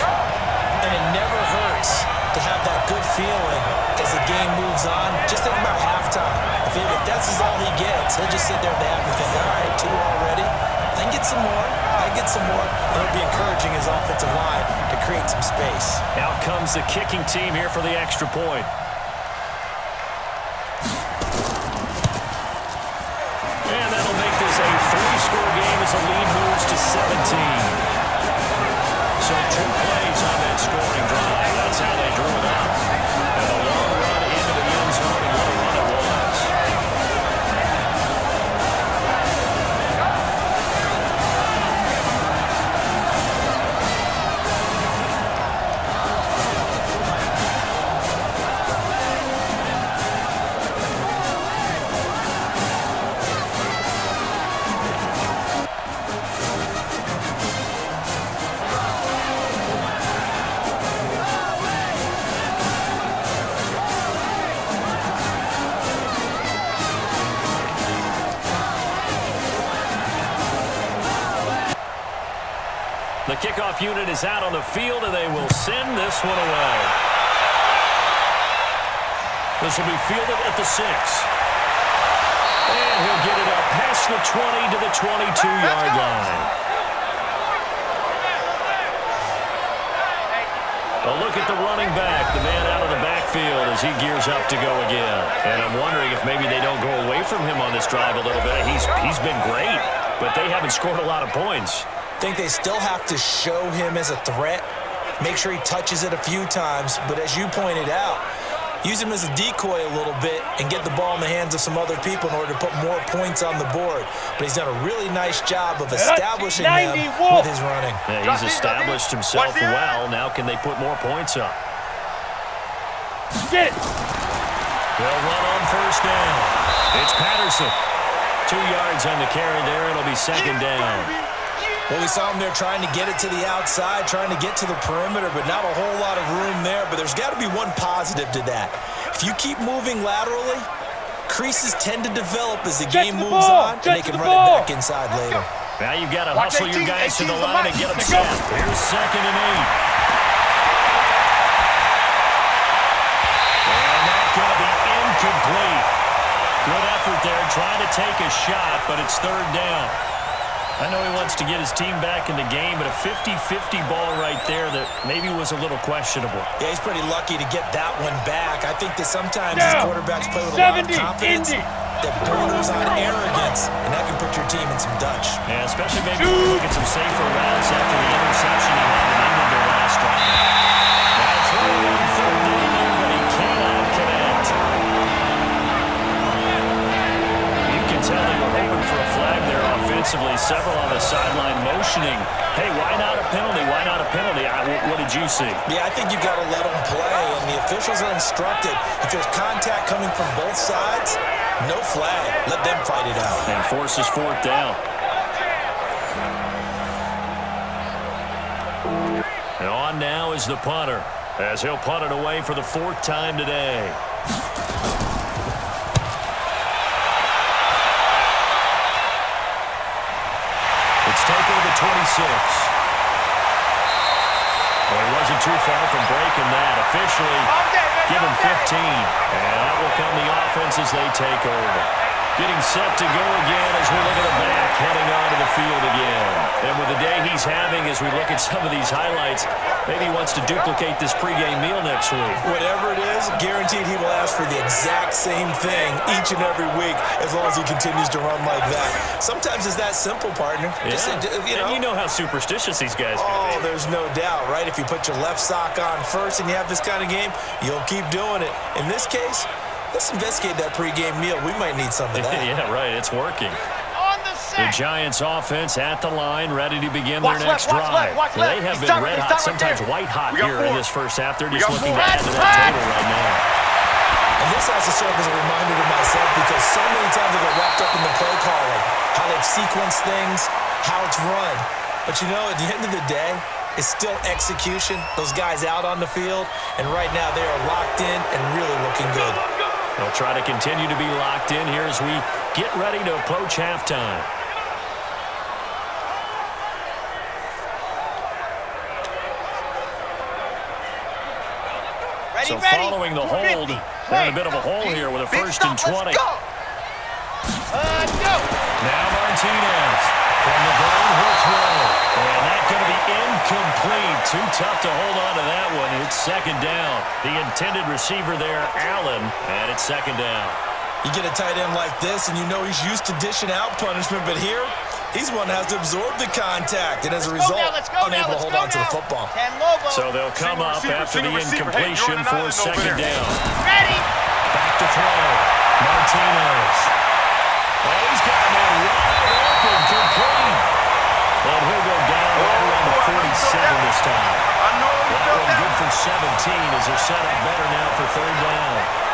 Speaker 2: And it never hurts to have that good feeling as the game moves on. Just think about halftime. If that's all he gets, he'll just sit there at the half and think, all right, 2 already. I can get some more. I get some more. And it'll be encouraging his offensive line to create some space.
Speaker 1: Out comes the kicking team here for the extra point. And that'll make this a 3-score game as the lead moves to 17. So 2 plays on that scoring drive. That's how they drew it up. And a long run into the end zone, and what a run it was. The kickoff unit is out on the field, and they will send this one away. This will be fielded at the 6. And he'll get it up past the 20 to the 22-yard line. A look at the running back, the man out of the backfield as he gears up to go again. And I'm wondering if maybe they don't go away from him on this drive a little bit. He's been great, but they haven't scored a lot of points.
Speaker 2: I think they still have to show him as a threat, make sure he touches it a few times, but as you pointed out, use him as a decoy a little bit and get the ball in the hands of some other people in order to put more points on the board. But he's done a really nice job of establishing them with his running.
Speaker 1: Yeah, he's established himself well. Now can they put more points up?
Speaker 3: Get it.
Speaker 1: They'll run on first down. It's Patterson. 2 yards on the carry there. It'll be second down.
Speaker 2: Well, we saw him there trying to get it to the outside, trying to get to the perimeter, but not a whole lot of room there. But there's got to be one positive to that. If you keep moving laterally, creases tend to develop as the game moves on, and they can run it back inside later.
Speaker 1: Now you've got to hustle your guys to the line and get them set. Here's 2nd and 8. And that's going to be incomplete. Good effort there, trying to take a shot, but it's 3rd down. I know he wants to get his team back in the game, but a 50-50 ball right there that maybe was a little questionable.
Speaker 2: Yeah, he's pretty lucky to get that one back. I think that sometimes these quarterbacks play with a lot of confidence that borders on arrogance, and that can put your team in some Dutch.
Speaker 1: Yeah, especially maybe look at some safer routes after the interception he had in England their last drive. Now through on 3rd down there, but he cannot connect. You can tell they were hoping for a flag there offensively. Several on the sideline motioning, hey, why not a penalty? Why not a penalty? What did you see?
Speaker 2: Yeah, I think you've got to let them play, and the officials are instructed. If there's contact coming from both sides, no flag. Let them fight it out.
Speaker 1: And forces 4th down. And on now is the punter, as he'll punt it away for the 4th time today. It's taken to the 26. Well, he wasn't too far from breaking that. Officially, give him 15. And that will come the offense as they take over. Getting set to go again as we look at the back, heading onto the field again. And with the day he's having, as we look at some of these highlights, maybe he wants to duplicate this pregame meal next week.
Speaker 2: Whatever it is, guaranteed he will ask for the exact same thing each and every week as long as he continues to run like that. Sometimes it's that simple, partner.
Speaker 1: Yeah.
Speaker 2: Just,
Speaker 1: And you know how superstitious these guys can be.
Speaker 2: Oh, there's no doubt, right? If you put your left sock on first and you have this kind of game, you'll keep doing it. In this case, let's investigate that pregame meal. We might need some of that.
Speaker 1: Yeah, right. It's working.
Speaker 5: On the set.
Speaker 1: The Giants offense at the line, ready to begin their next
Speaker 4: watch
Speaker 1: drive.
Speaker 4: left.
Speaker 1: They have been red hot, sometimes white hot here in this first half. They're just looking to add to that total right now.
Speaker 2: And this has to serve as a reminder to myself because so many times I get wrapped up in the play calling, how they've sequenced things, how it's run. But you know, at the end of the day, it's still execution. Those guys out on the field, and right now they are locked in and really looking good.
Speaker 1: They'll try to continue to be locked in here as we get ready to approach halftime. So following the hold, they're in a bit of a hole here with a 1st and 20.
Speaker 5: Go.
Speaker 1: Now Martinez from the ground, he'll throw. And that's going to be incomplete. Too tough to hold on to that one. It's 2nd down. The intended receiver there, Allen, and it's 2nd down.
Speaker 2: You get a tight end like this, and you know he's used to dishing out punishment, but here, he's one that has to absorb the contact, and as a result, unable to hold on to the football.
Speaker 1: So they'll come up after the incompletion for 2nd down.
Speaker 5: Ready.
Speaker 1: Back to throw. Martinez. Oh, he's got him in wide open, complete. And he'll go down right around the 47 this time. That one good for 17 as they're set up better now for 3rd down.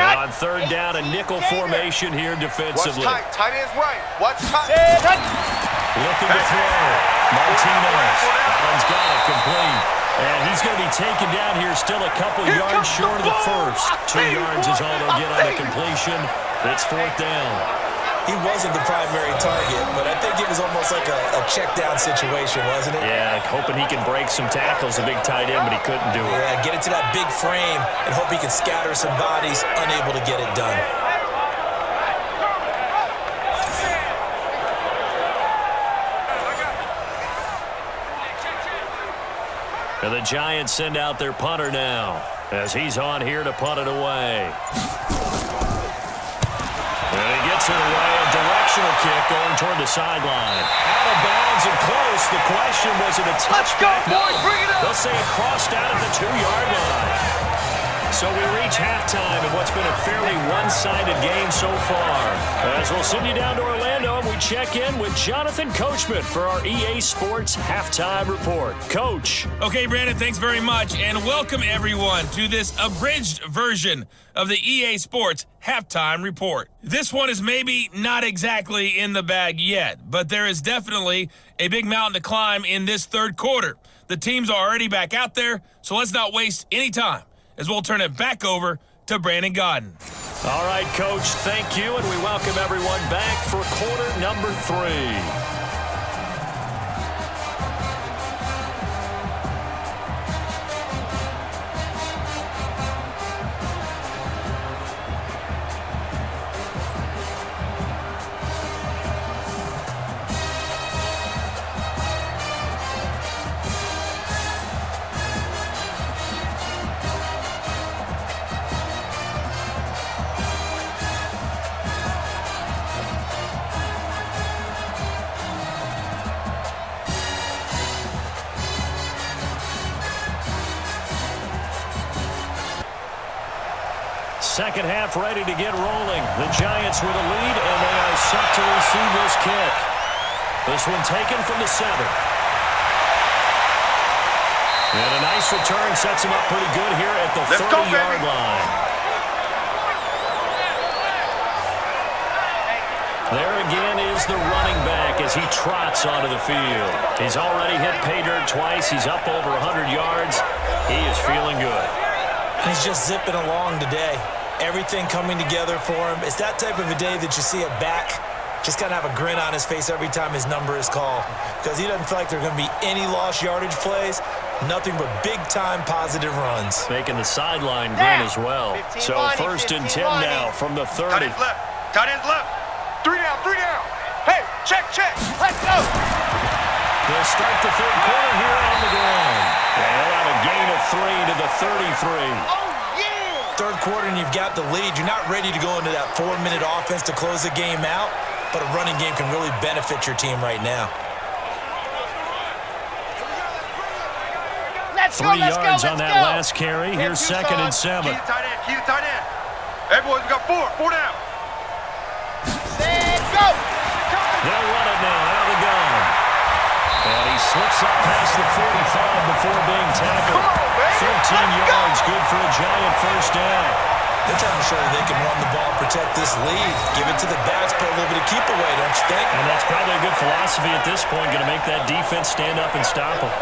Speaker 1: On 3rd down, a nickel formation here defensively.
Speaker 4: Watch tight. Tight end's right. Watch tight.
Speaker 1: Looking to throw. Martinez. Allen's got it complete. And he's going to be taken down here still a couple yards short of the first. 2 yards is all they'll get on the completion. It's 4th down.
Speaker 2: He wasn't the primary target, but I think it was almost like a check-down situation, wasn't it?
Speaker 1: Yeah, hoping he can break some tackles, a big tight end, but he couldn't do it.
Speaker 2: Yeah, get it to that big frame and hope he can scatter some bodies, unable to get it done.
Speaker 1: And the Giants send out their punter now as he's on here to punt it away. And he gets it away, a directional kick going toward the sideline. Out of bounds and close. The question, was it a touchback? No. They'll say it crossed out at the 2-yard line. So we reach halftime in what's been a fairly one-sided game so far. As we'll send you down to Orlando and we check in with Jonathan Coachman for our EA Sports Halftime Report. Coach.
Speaker 6: Okay, Brandon, thanks very much, and welcome everyone to this abridged version of the EA Sports Halftime Report. This one is maybe not exactly in the bag yet, but there is definitely a big mountain to climb in this 3rd quarter. The teams are already back out there, so let's not waste any time as we'll turn it back over to Brandon Godden.
Speaker 1: All right, Coach, thank you, and we welcome everyone back for quarter number 3. Second half ready to get rolling. The Giants with a lead, and they are set to receive this kick. This one taken from the 7. And a nice return sets him up pretty good here at the 30-yard line. There again is the running back as he trots onto the field. He's already hit pay dirt twice. He's up over 100 yards. He is feeling good.
Speaker 2: He's just zipping along today. Everything coming together for him. It's that type of a day that you see a back just kind of have a grin on his face every time his number is called, because he doesn't feel like there are going to be any lost yardage plays, nothing but big-time positive runs.
Speaker 1: Making the sideline grin as well. So 1st and 10 now from the 30.
Speaker 4: Tight ends left. Tight ends left. 3 down, 3 down. Hey, check.
Speaker 5: Let's go.
Speaker 1: They'll start the 3rd quarter here on the ground. And they'll have a gain of 3 to the 33.
Speaker 5: Oh, yeah.
Speaker 2: 3rd quarter and you've got the lead. You're not ready to go into that 4-minute offense to close the game out, but a running game can really benefit your team right now.
Speaker 5: Let's
Speaker 1: 3
Speaker 5: go, let's
Speaker 1: yards
Speaker 5: go,
Speaker 1: on
Speaker 5: let's
Speaker 1: that
Speaker 5: go.
Speaker 1: last carry. Here's 2nd and 7.
Speaker 4: Key to tight end, key to tight end. Hey, boys, we got 4 down.
Speaker 5: Set, go.
Speaker 1: They'll run it now out of the gun. And he slips up past the 45 before being tackled. 13 yards, good for a giant 1st down.
Speaker 2: They're trying to show that they can run the ball, protect this lead, give it to the backs, put a little bit of keep away, don't you think?
Speaker 1: And that's probably a good philosophy at this point, going to make that defense stand up and stop them.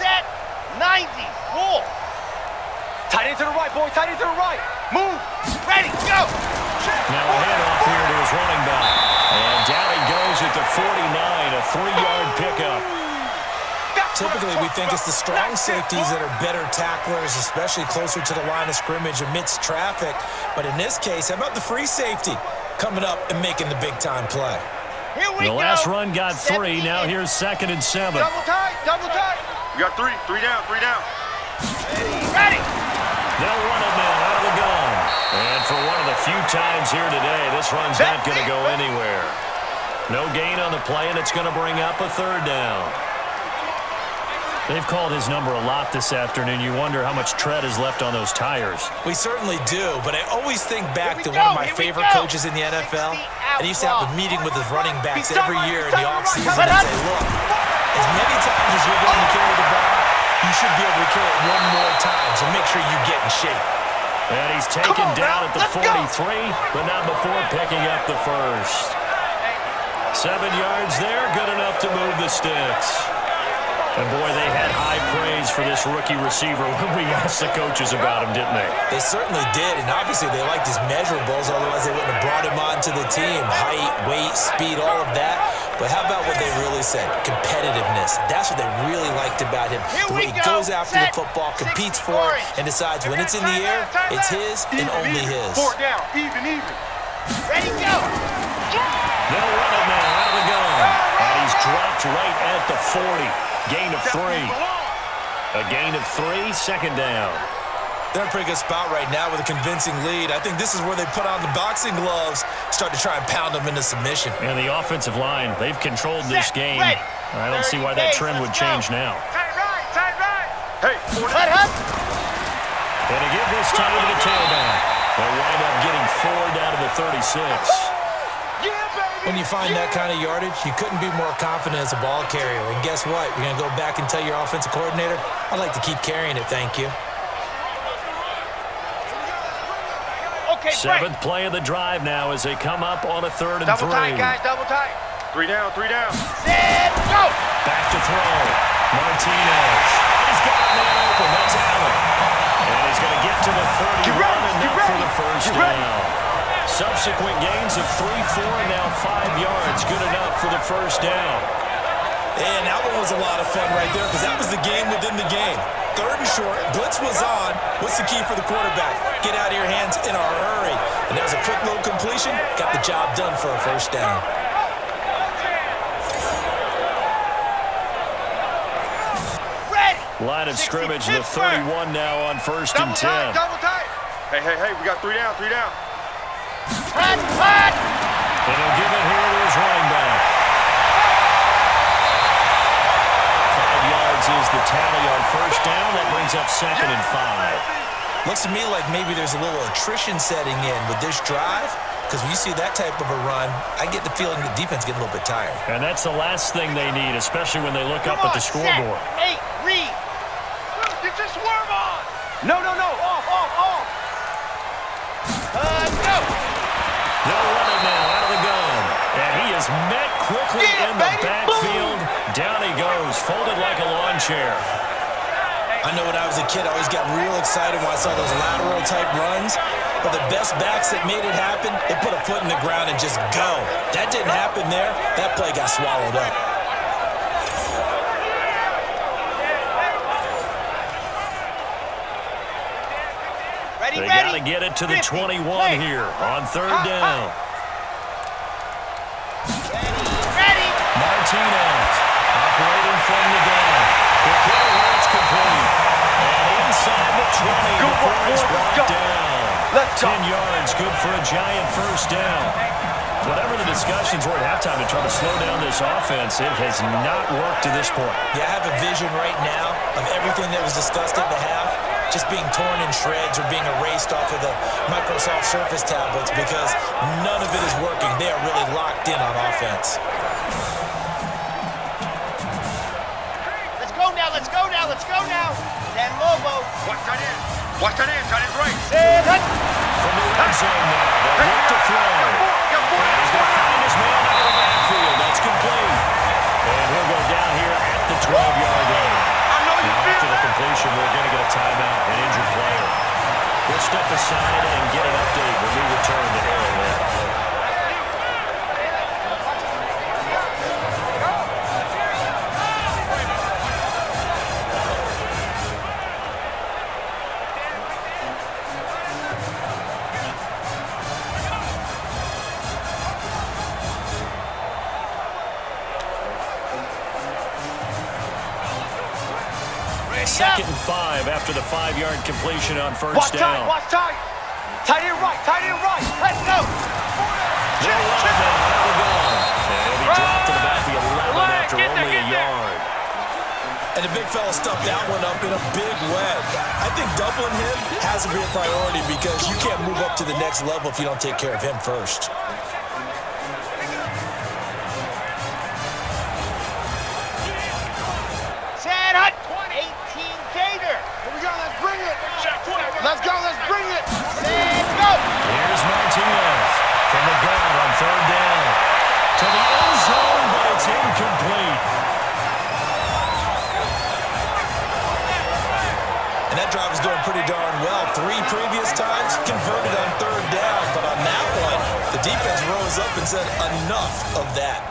Speaker 5: Set, 90, roll.
Speaker 4: Tight end to the right, boy. Tight end to the right. Move.
Speaker 5: Ready, go.
Speaker 1: Now a handoff here to his running back. And down he goes at the 49, a 3-yard pickup.
Speaker 2: Typically, we think it's the strong safeties that are better tacklers, especially closer to the line of scrimmage amidst traffic. But in this case, how about the free safety coming up and making the big-time play?
Speaker 5: Here we
Speaker 1: The
Speaker 5: go.
Speaker 1: last run got 3. Now here's 2nd and 7.
Speaker 4: Double tight. We got 3 down, 3 down.
Speaker 5: Ready.
Speaker 1: They'll run it now out of the gun. And for one of the few times here today, this run's not going to go anywhere. No gain on the play, and it's going to bring up a 3rd down. They've called his number a lot this afternoon. You wonder how much tread is left on those tires.
Speaker 2: We certainly do, but I always think back to one of my favorite coaches in the NFL, and he used to have a meeting with his running backs every year in the offseason and say, look, as many times as you're going to carry the ball, you should be able to carry it one more time, so make sure you get in shape.
Speaker 1: And he's taken down at the 43, but not before picking up the 1st. 7 yards there, good enough to move the sticks. And, boy, they had high praise for this rookie receiver when we asked the coaches about him, didn't they?
Speaker 2: They certainly did, and obviously they liked his measurables, otherwise they wouldn't have brought him onto the team. Height, weight, speed, all of that. But how about what they really said? Competitiveness. That's what they really liked about him. The way he goes after the football, competes for it, and decides when it's in the air, it's his and only his.
Speaker 4: 4 down, even.
Speaker 5: Ready, go.
Speaker 1: They'll run it now out of the gun. And he's dropped right at the 40. Gain of 3. A gain of 3, 2nd down.
Speaker 2: They're in a pretty good spot right now with a convincing lead. I think this is where they put on the boxing gloves, start to try and pound them into submission.
Speaker 1: And the offensive line, they've controlled this game. I don't see why that trend would change now.
Speaker 4: Tight right. Hey, 4 down.
Speaker 5: Let up.
Speaker 1: And to give this time to the tailback. They'll wind up getting 4 down to the 36.
Speaker 2: When you find that kind of yardage, you couldn't be more confident as a ball carrier. And guess what? You're going to go back and tell your offensive coordinator, I'd like to keep carrying it, thank you.
Speaker 5: Okay,
Speaker 1: 7th play of the drive now as they come up on a 3rd and 3.
Speaker 4: Double tight, guys, double tight. 3 down.
Speaker 5: Set, go.
Speaker 1: Back to throw. Martinez. He's got a man open. That's Allen. And he's going to get to the 31 enough for the 1st down. Subsequent gains of 3, 4, and now 5 yards. Good enough for the 1st down.
Speaker 2: And that one was a lot of fun right there because that was the game within the game. 3rd and short, blitz was on. What's the key for the quarterback? Get out of your hands in a hurry. And that was a quick little completion. Got the job done for a 1st down.
Speaker 1: Line of scrimmage, the 31 now on 1st and 10.
Speaker 4: Double tight. Hey, we got 3 down.
Speaker 5: Hot.
Speaker 1: And he'll give it here to his running back. 5 yards is the tally on first down. That brings up 2nd and 5.
Speaker 2: Looks to me like maybe there's a little attrition setting in with this drive, because when you see that type of a run, I get the feeling the defense getting a little bit tired.
Speaker 1: And that's the last thing they need, especially when they look up at the scoreboard.
Speaker 5: 8, read.
Speaker 4: Get your swerve on.
Speaker 5: No. Off. Go.
Speaker 1: They'll run it now out of the gun. And he is met quickly in the backfield. Down he goes, folded like a lawn chair.
Speaker 2: I know when I was a kid, I always got real excited when I saw those lateral-type runs. But the best backs that made it happen, they put a foot in the ground and just go. That didn't happen there. That play got swallowed up.
Speaker 1: They got to get it to the 21 here on 3rd down.
Speaker 5: Ready.
Speaker 1: Martinez operating from the gun. The kick is complete. And inside the 20 before it's brought down. 10 yards, good for a giant first down. Whatever the discussions were at halftime to try to slow down this offense, it has not worked to this point.
Speaker 2: Yeah, I have a vision right now of everything that was discussed at the half just being torn in shreds or being erased off of the Microsoft Surface tablets, because none of it is working. They are really locked in on offense.
Speaker 5: Let's go now. Dan Lobo.
Speaker 4: Watch that in. Tight end right.
Speaker 5: Set.
Speaker 1: From the red zone now, they'll look to throw. And he's going to find his man out of the backfield. That's complete. And he'll go down here at the 12-yard line. Now, after the completion, we're going to get a timeout, an injured player. We'll step aside and get an update when we return to Arrowhead. Second and 5 after the 5-yard completion on first down.
Speaker 5: Watch tight. Tight end right. Let's go.
Speaker 1: They'll run now out of the gun. And he'll be dropped to about the 11 after only a yard.
Speaker 2: And the big fella stuffed that one up in a big way. I think doubling him has to be a priority, because you can't move up to the next level if you don't take care of him first.
Speaker 5: Set hut. 18 Gator. Here we go. Let's bring it. Let's bring it. Set go.
Speaker 1: Here's Martinez from the gun on 3rd down. To the end zone, but it's incomplete.
Speaker 2: And that drive is doing pretty darn well. 3 previous times converted on 3rd down, but on that one, the defense rose up and said, enough of that.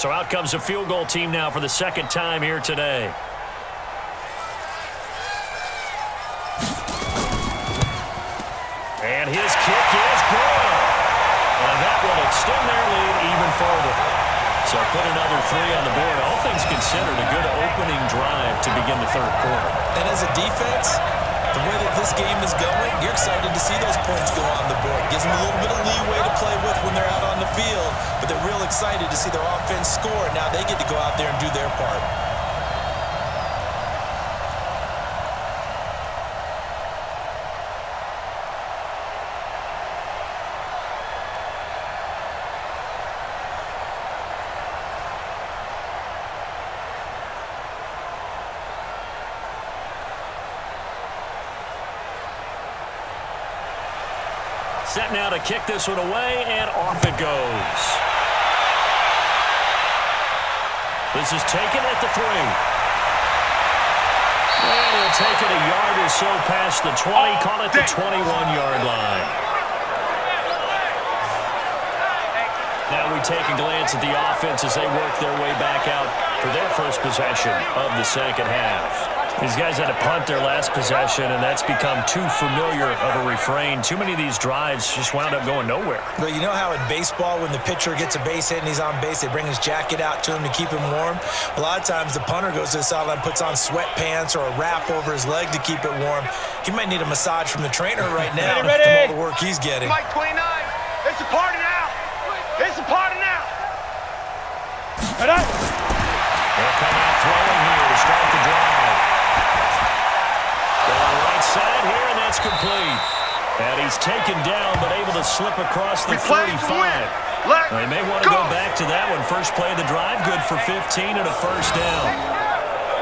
Speaker 1: So out comes a field goal team now for the 2nd time here today. And his kick is good. And that will extend their lead even further. So put another 3 on the board. All things considered, a good opening drive to begin the 3rd quarter.
Speaker 2: And as a defense, the way that this game is going, you're excited to see those points go on the board. Gives them a little bit of leeway to play with when they're out on the field, but they're real excited to see their offense score. Now they get to go out there and do their part.
Speaker 1: Set now to kick this one away, and off it goes. This is taken at the 3. And he'll take it a yard or so past the 20, call it the 21-yard line. Now we take a glance at the offense as they work their way back out for their first possession of the 2nd half. These guys had to punt their last possession, and that's become too familiar of a refrain. Too many of these drives just wound up going nowhere.
Speaker 2: But you know how in baseball, when the pitcher gets a base hit and he's on base, they bring his jacket out to him to keep him warm? A lot of times the punter goes to the sideline, puts on sweatpants or a wrap over his leg to keep it warm. He might need a massage from the trainer right now from all the work he's getting.
Speaker 4: Mike 29. It's a party now. It's a party now.
Speaker 1: They'll come out throwing here to start the drive. incomplete. And he's taken down, but able to slip across the 35. They may want to go back to that one. First play of the drive, good for 15 and a first down.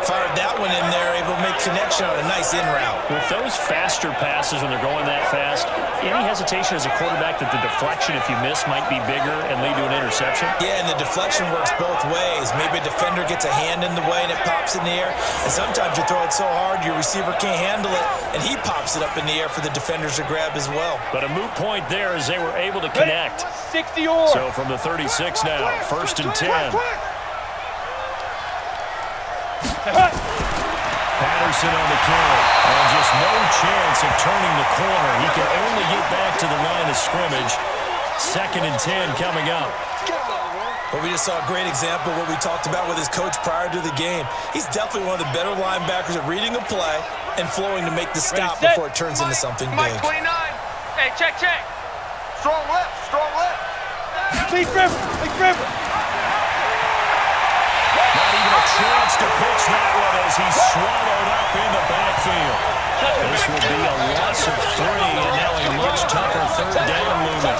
Speaker 2: Fired that one in there, able to make connection on a nice in route.
Speaker 1: With those faster passes when they're going that fast, any hesitation as a quarterback that the deflection, if you miss, might be bigger and lead to an interception?
Speaker 2: Yeah, and the deflection works both ways. Maybe a defender gets a hand in the way and it pops in the air. And sometimes you throw it so hard your receiver can't handle it, and he pops it up in the air for the defenders to grab as well.
Speaker 1: But a moot point there as they were able to connect.
Speaker 3: 60 or.
Speaker 1: So from the 36 now, 1st and 10. Patterson on the carry, and just no chance of turning the corner. He can only get back to the line of scrimmage. 2nd and 10 coming up.
Speaker 2: Well, we just saw a great example of what we talked about with his coach prior to the game. He's definitely one of the better linebackers at reading a play and flowing to make the stop before it turns into something big.
Speaker 4: Mike 29. Hey, check. Strong left.
Speaker 3: Lead River.
Speaker 1: Not even a chance to pitch that one as he's swallowed up in the backfield. This will be a loss of 3, and now a much tougher 3rd down looming.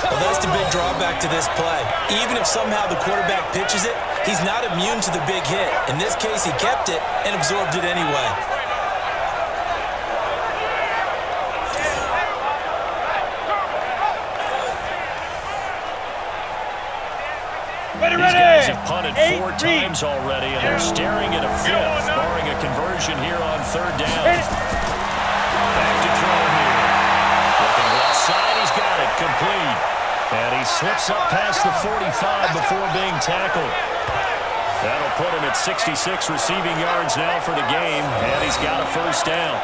Speaker 2: Well, that's the big drawback to this play. Even if somehow the quarterback pitches it, he's not immune to the big hit. In this case, he kept it and absorbed it anyway.
Speaker 1: These guys have punted 4 times already, and they're staring at a 5th, barring a conversion here on 3rd down. Back to throw here. Looking left side, he's got it, complete. And he slips up past the 45 before being tackled. That'll put him at 66 receiving yards now for the game, and he's got a 1st down.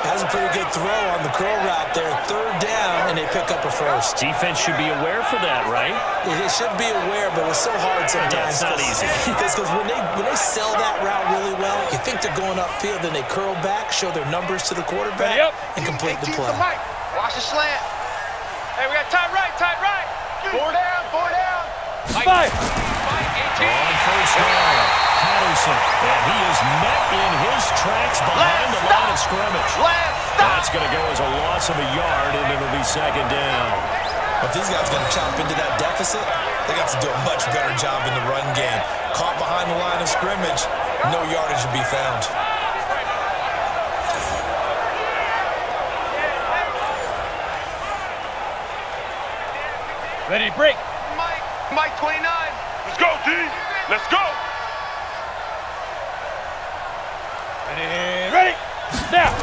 Speaker 2: Has a pretty good throw on the curl route there. 3rd down, and they pick up a 1st.
Speaker 1: Defense should be aware for that, right?
Speaker 2: They should be aware, but it's so hard sometimes.
Speaker 1: Yeah, it's not easy.
Speaker 2: Because when they sell that route really well, you think they're going upfield, then they curl back, show their numbers to the quarterback, and complete the play.
Speaker 5: Watch the slant. Hey, we got tight right. 4 down.
Speaker 3: Five.
Speaker 1: On 1st down, Patterson, and he is met in his tracks behind the line of scrimmage. That's going to go as a loss of a yard, and it'll be 2nd down.
Speaker 2: If these guys are going to chop into that deficit, they got to do a much better job in the run game. Caught behind the line of scrimmage, no yardage to be found.
Speaker 3: Ready to break.
Speaker 4: Mike 29. Let's go, D. Let's go.
Speaker 3: Ready. Now.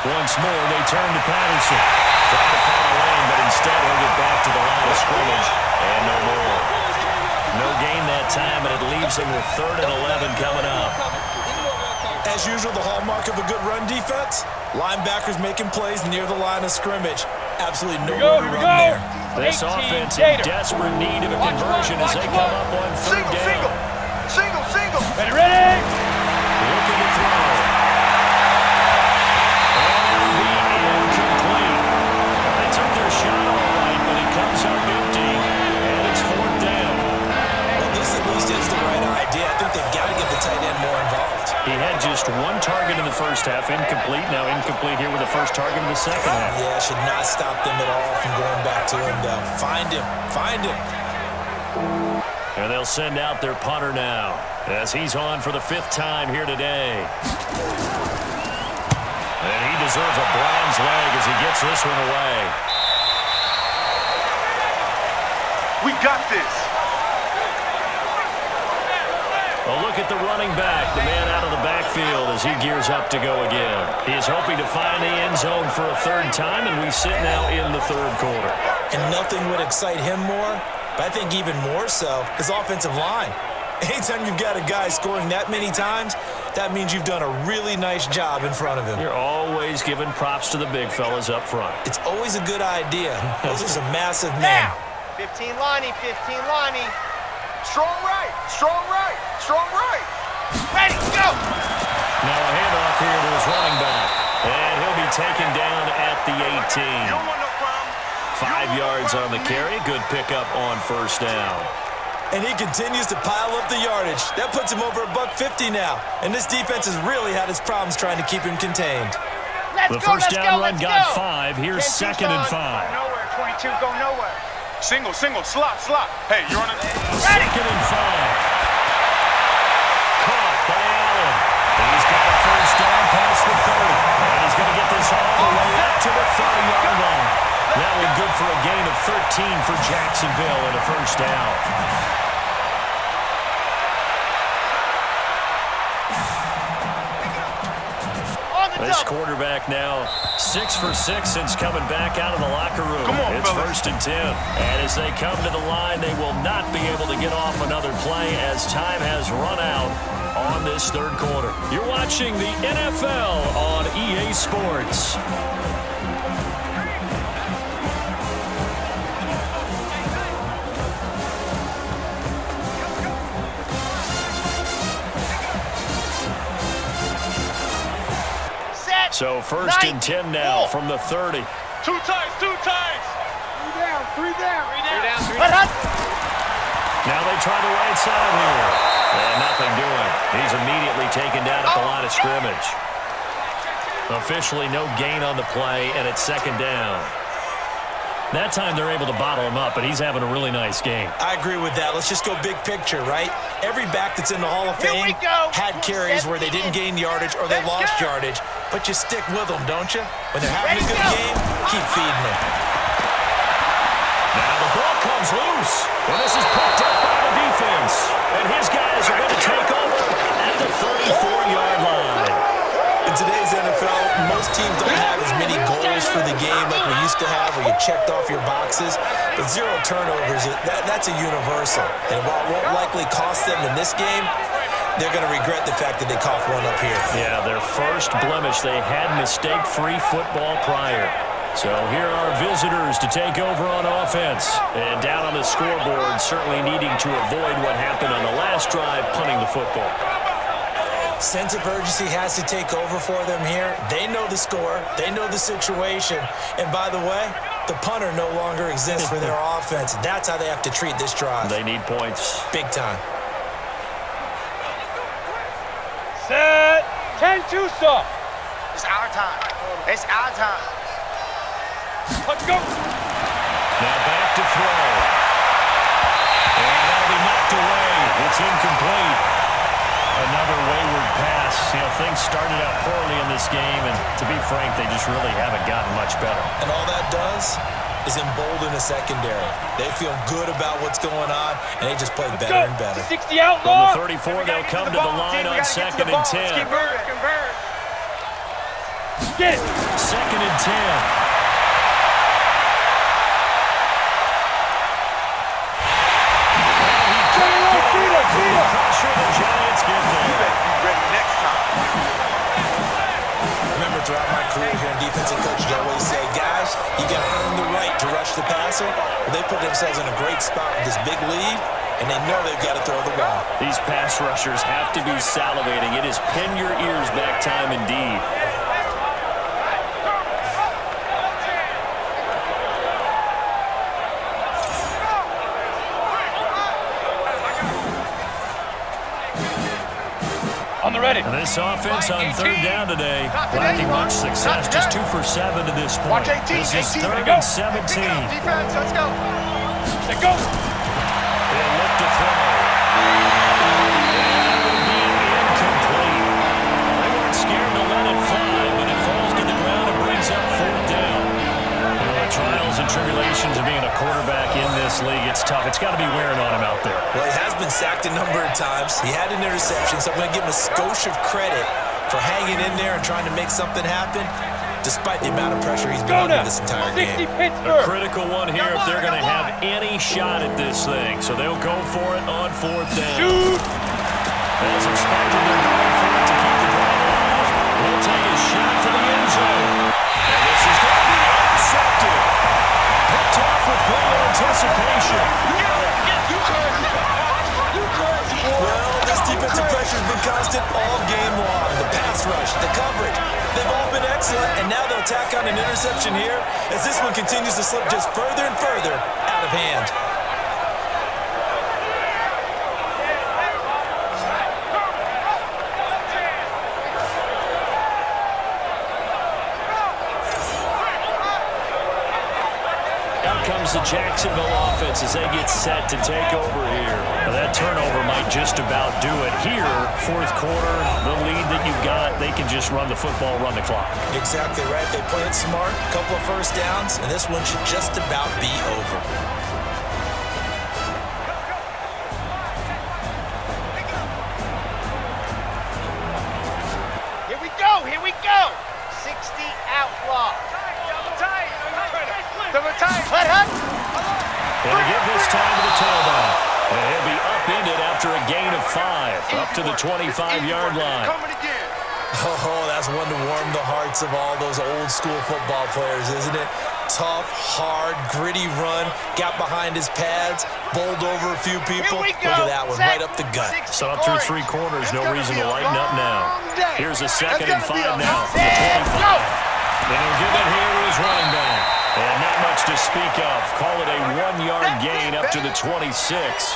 Speaker 1: Once more, they turn to Patterson. Trying to find a lane, but instead he'll get back to the line of scrimmage. And no more. No gain that time, and it leaves him with 3rd and 11 coming up.
Speaker 2: As usual, the hallmark of a good run defense, linebackers making plays near the line of scrimmage. Absolutely nowhere to run there.
Speaker 1: This offense in desperate need of a conversion as they come up on 3rd down.
Speaker 4: Single.
Speaker 3: Ready.
Speaker 1: Looking to throw. And be incomplete. They took their shot all right, but it comes up empty. And it's 4th down.
Speaker 2: Well, this at least is the right idea. I think they've got to get the tight end more involved.
Speaker 1: He had just 1 target in the first half, incomplete. Now incomplete here with the first target in the second half.
Speaker 2: Yeah, should not stop them at all from going back to him, though. Find him.
Speaker 1: And they'll send out their punter now as he's on for the 5th time here today. And he deserves a bronze leg as he gets this one away.
Speaker 4: We got this.
Speaker 1: A look at the running back, the man out of the backfield as he gears up to go again. He is hoping to find the end zone for a 3rd time, and we sit now in the 3rd quarter.
Speaker 2: And nothing would excite him more, but I think even more so, his offensive line. Anytime you've got a guy scoring that many times, that means you've done a really nice job in front of him.
Speaker 1: You're always giving props to the big fellas up front.
Speaker 2: It's always a good idea. Those are some massive men.
Speaker 5: 15 Lonnie.
Speaker 4: Strong right.
Speaker 5: Ready, go.
Speaker 1: Now a handoff here to his running back. And he'll be taken down at the 18.
Speaker 4: You don't want no problem.
Speaker 1: 5 yards on the carry. Good pickup on 1st down.
Speaker 2: And he continues to pile up the yardage. That puts him over $150 now. And this defense has really had its problems trying to keep him contained.
Speaker 1: The first down run got 5. Here's 2nd and 5.
Speaker 4: Go nowhere, 22, go nowhere. Single, slot. Hey, you're on a...
Speaker 1: 2nd and 5. Caught by Allen. He's got a first down past the 30. And he's going to get this all the way up to the 30-yard line. That one good for a gain of 13 for Jacksonville and a first down. This quarterback now 6 for 6 since coming back out of the locker room. It's fellas. 1st and 10. And as they come to the line, they will not be able to get off another play as time has run out on this 3rd quarter. You're watching the NFL on EA Sports. So 1st and 10 now from the 30.
Speaker 4: 2 times. 3 down.
Speaker 1: Now they try the right side here. And nothing doing. He's immediately taken down at the line of scrimmage. Officially no gain on the play, and it's 2nd down. That time they're able to bottle him up, but he's having a really nice game.
Speaker 2: I agree with that. Let's just go big picture, right? Every back that's in the Hall of Fame had carries where they didn't gain yardage or they lost yardage, but you stick with them, don't you? When they're having a good game, keep feeding them.
Speaker 1: Now the ball comes loose, and this is picked up by the defense. And his guys are going to take over at the 34-yard line.
Speaker 2: In today's NFL, most teams don't have as many goals for the game like we used to have where you checked off your boxes. But 0 turnovers, that's a universal. And while it won't likely cost them in this game, they're going to regret the fact that they coughed one up here.
Speaker 1: Yeah, their first blemish. They had mistake-free football prior. So here are visitors to take over on offense. And down on the scoreboard, certainly needing to avoid what happened on the last drive, punting the football.
Speaker 2: Sense of urgency has to take over for them here. They know the score. They know the situation. And by the way, the punter no longer exists for their offense. That's how they have to treat this drive.
Speaker 1: They need points.
Speaker 2: Big time.
Speaker 3: Set. 10-2 stop.
Speaker 5: It's our time. It's our time.
Speaker 3: Let's go.
Speaker 1: Now back to throw. And that'll be knocked away. It's incomplete. Another wayward pass. You know, things started out poorly in this game, and to be frank, they just really haven't gotten much better.
Speaker 2: And all that does is embolden the secondary. They feel good about what's going on, and they just play better and better.
Speaker 3: 60 outlaw.
Speaker 1: From the 34, they'll come to the line on 2nd and 10.
Speaker 3: Get it.
Speaker 1: 2nd and 10. Pressure, the Giants get there.
Speaker 4: You better be ready next time.
Speaker 2: Remember, throughout my career here in defensive coaches, I always say, guys, you got to earn the right to rush the passer. Well, they put themselves in a great spot with this big lead, and they know they've got to throw the ball.
Speaker 1: These pass rushers have to be salivating. It is pin your ears back time indeed.
Speaker 3: On the ready.
Speaker 1: And this offense on 3rd down today, lacking much success, just 2 for 7 to this point. This is 3rd and 17.
Speaker 4: Defense, let's go.
Speaker 3: Let's go.
Speaker 1: They look to throw. And that will be incomplete. They weren't scared to let it fly, but it falls to the ground and brings up 4th down. The trials and tribulations of being a quarterback in this league, it's tough. It's got to be wearing on him out there.
Speaker 2: Well, he has been sacked a number of times. He had an interception, so I'm going to give him a skosh of credit for hanging in there and trying to make something happen, despite the amount of pressure he's been under this entire game.
Speaker 1: A critical one here if they're going to have any shot at this thing. So they'll go for it on 4th down.
Speaker 3: Shoot.
Speaker 1: As expected, they're going for it to keep the ball alive. He'll take a shot for the end zone. And this is going to be intercepted. Picked off with great anticipation.
Speaker 2: Well, this defensive pressure has been constant all game long. The pass rush, the coverage, they've all been excellent, and now they'll tack on an interception here as this one continues to slip just further and further out of hand.
Speaker 1: the Jacksonville offense as they get set to take over here. Now that turnover might just about do it here. Fourth quarter, the lead that you've got, they can just run the football, run the clock.
Speaker 2: Exactly right. They played smart, a couple of first downs, and this one should just about be over.
Speaker 5: Here we go. 60 outlaw.
Speaker 4: Double tight.
Speaker 5: Hut, hut.
Speaker 1: And to give this time to the tailback. And he'll be upended after a gain of 5, up to the 25-yard line.
Speaker 4: Coming again.
Speaker 2: Oh, that's one to warm the hearts of all those old-school football players, isn't it? Tough, hard, gritty run, got behind his pads, bowled over a few people. Look at that one, right up the gut.
Speaker 1: Saw through 3 quarters, no reason to lighten up now. Here's a 2nd and 5 now from the 25. And he'll give it here to his running back. And not much to speak of. Call it a 1-yard gain up to the 26.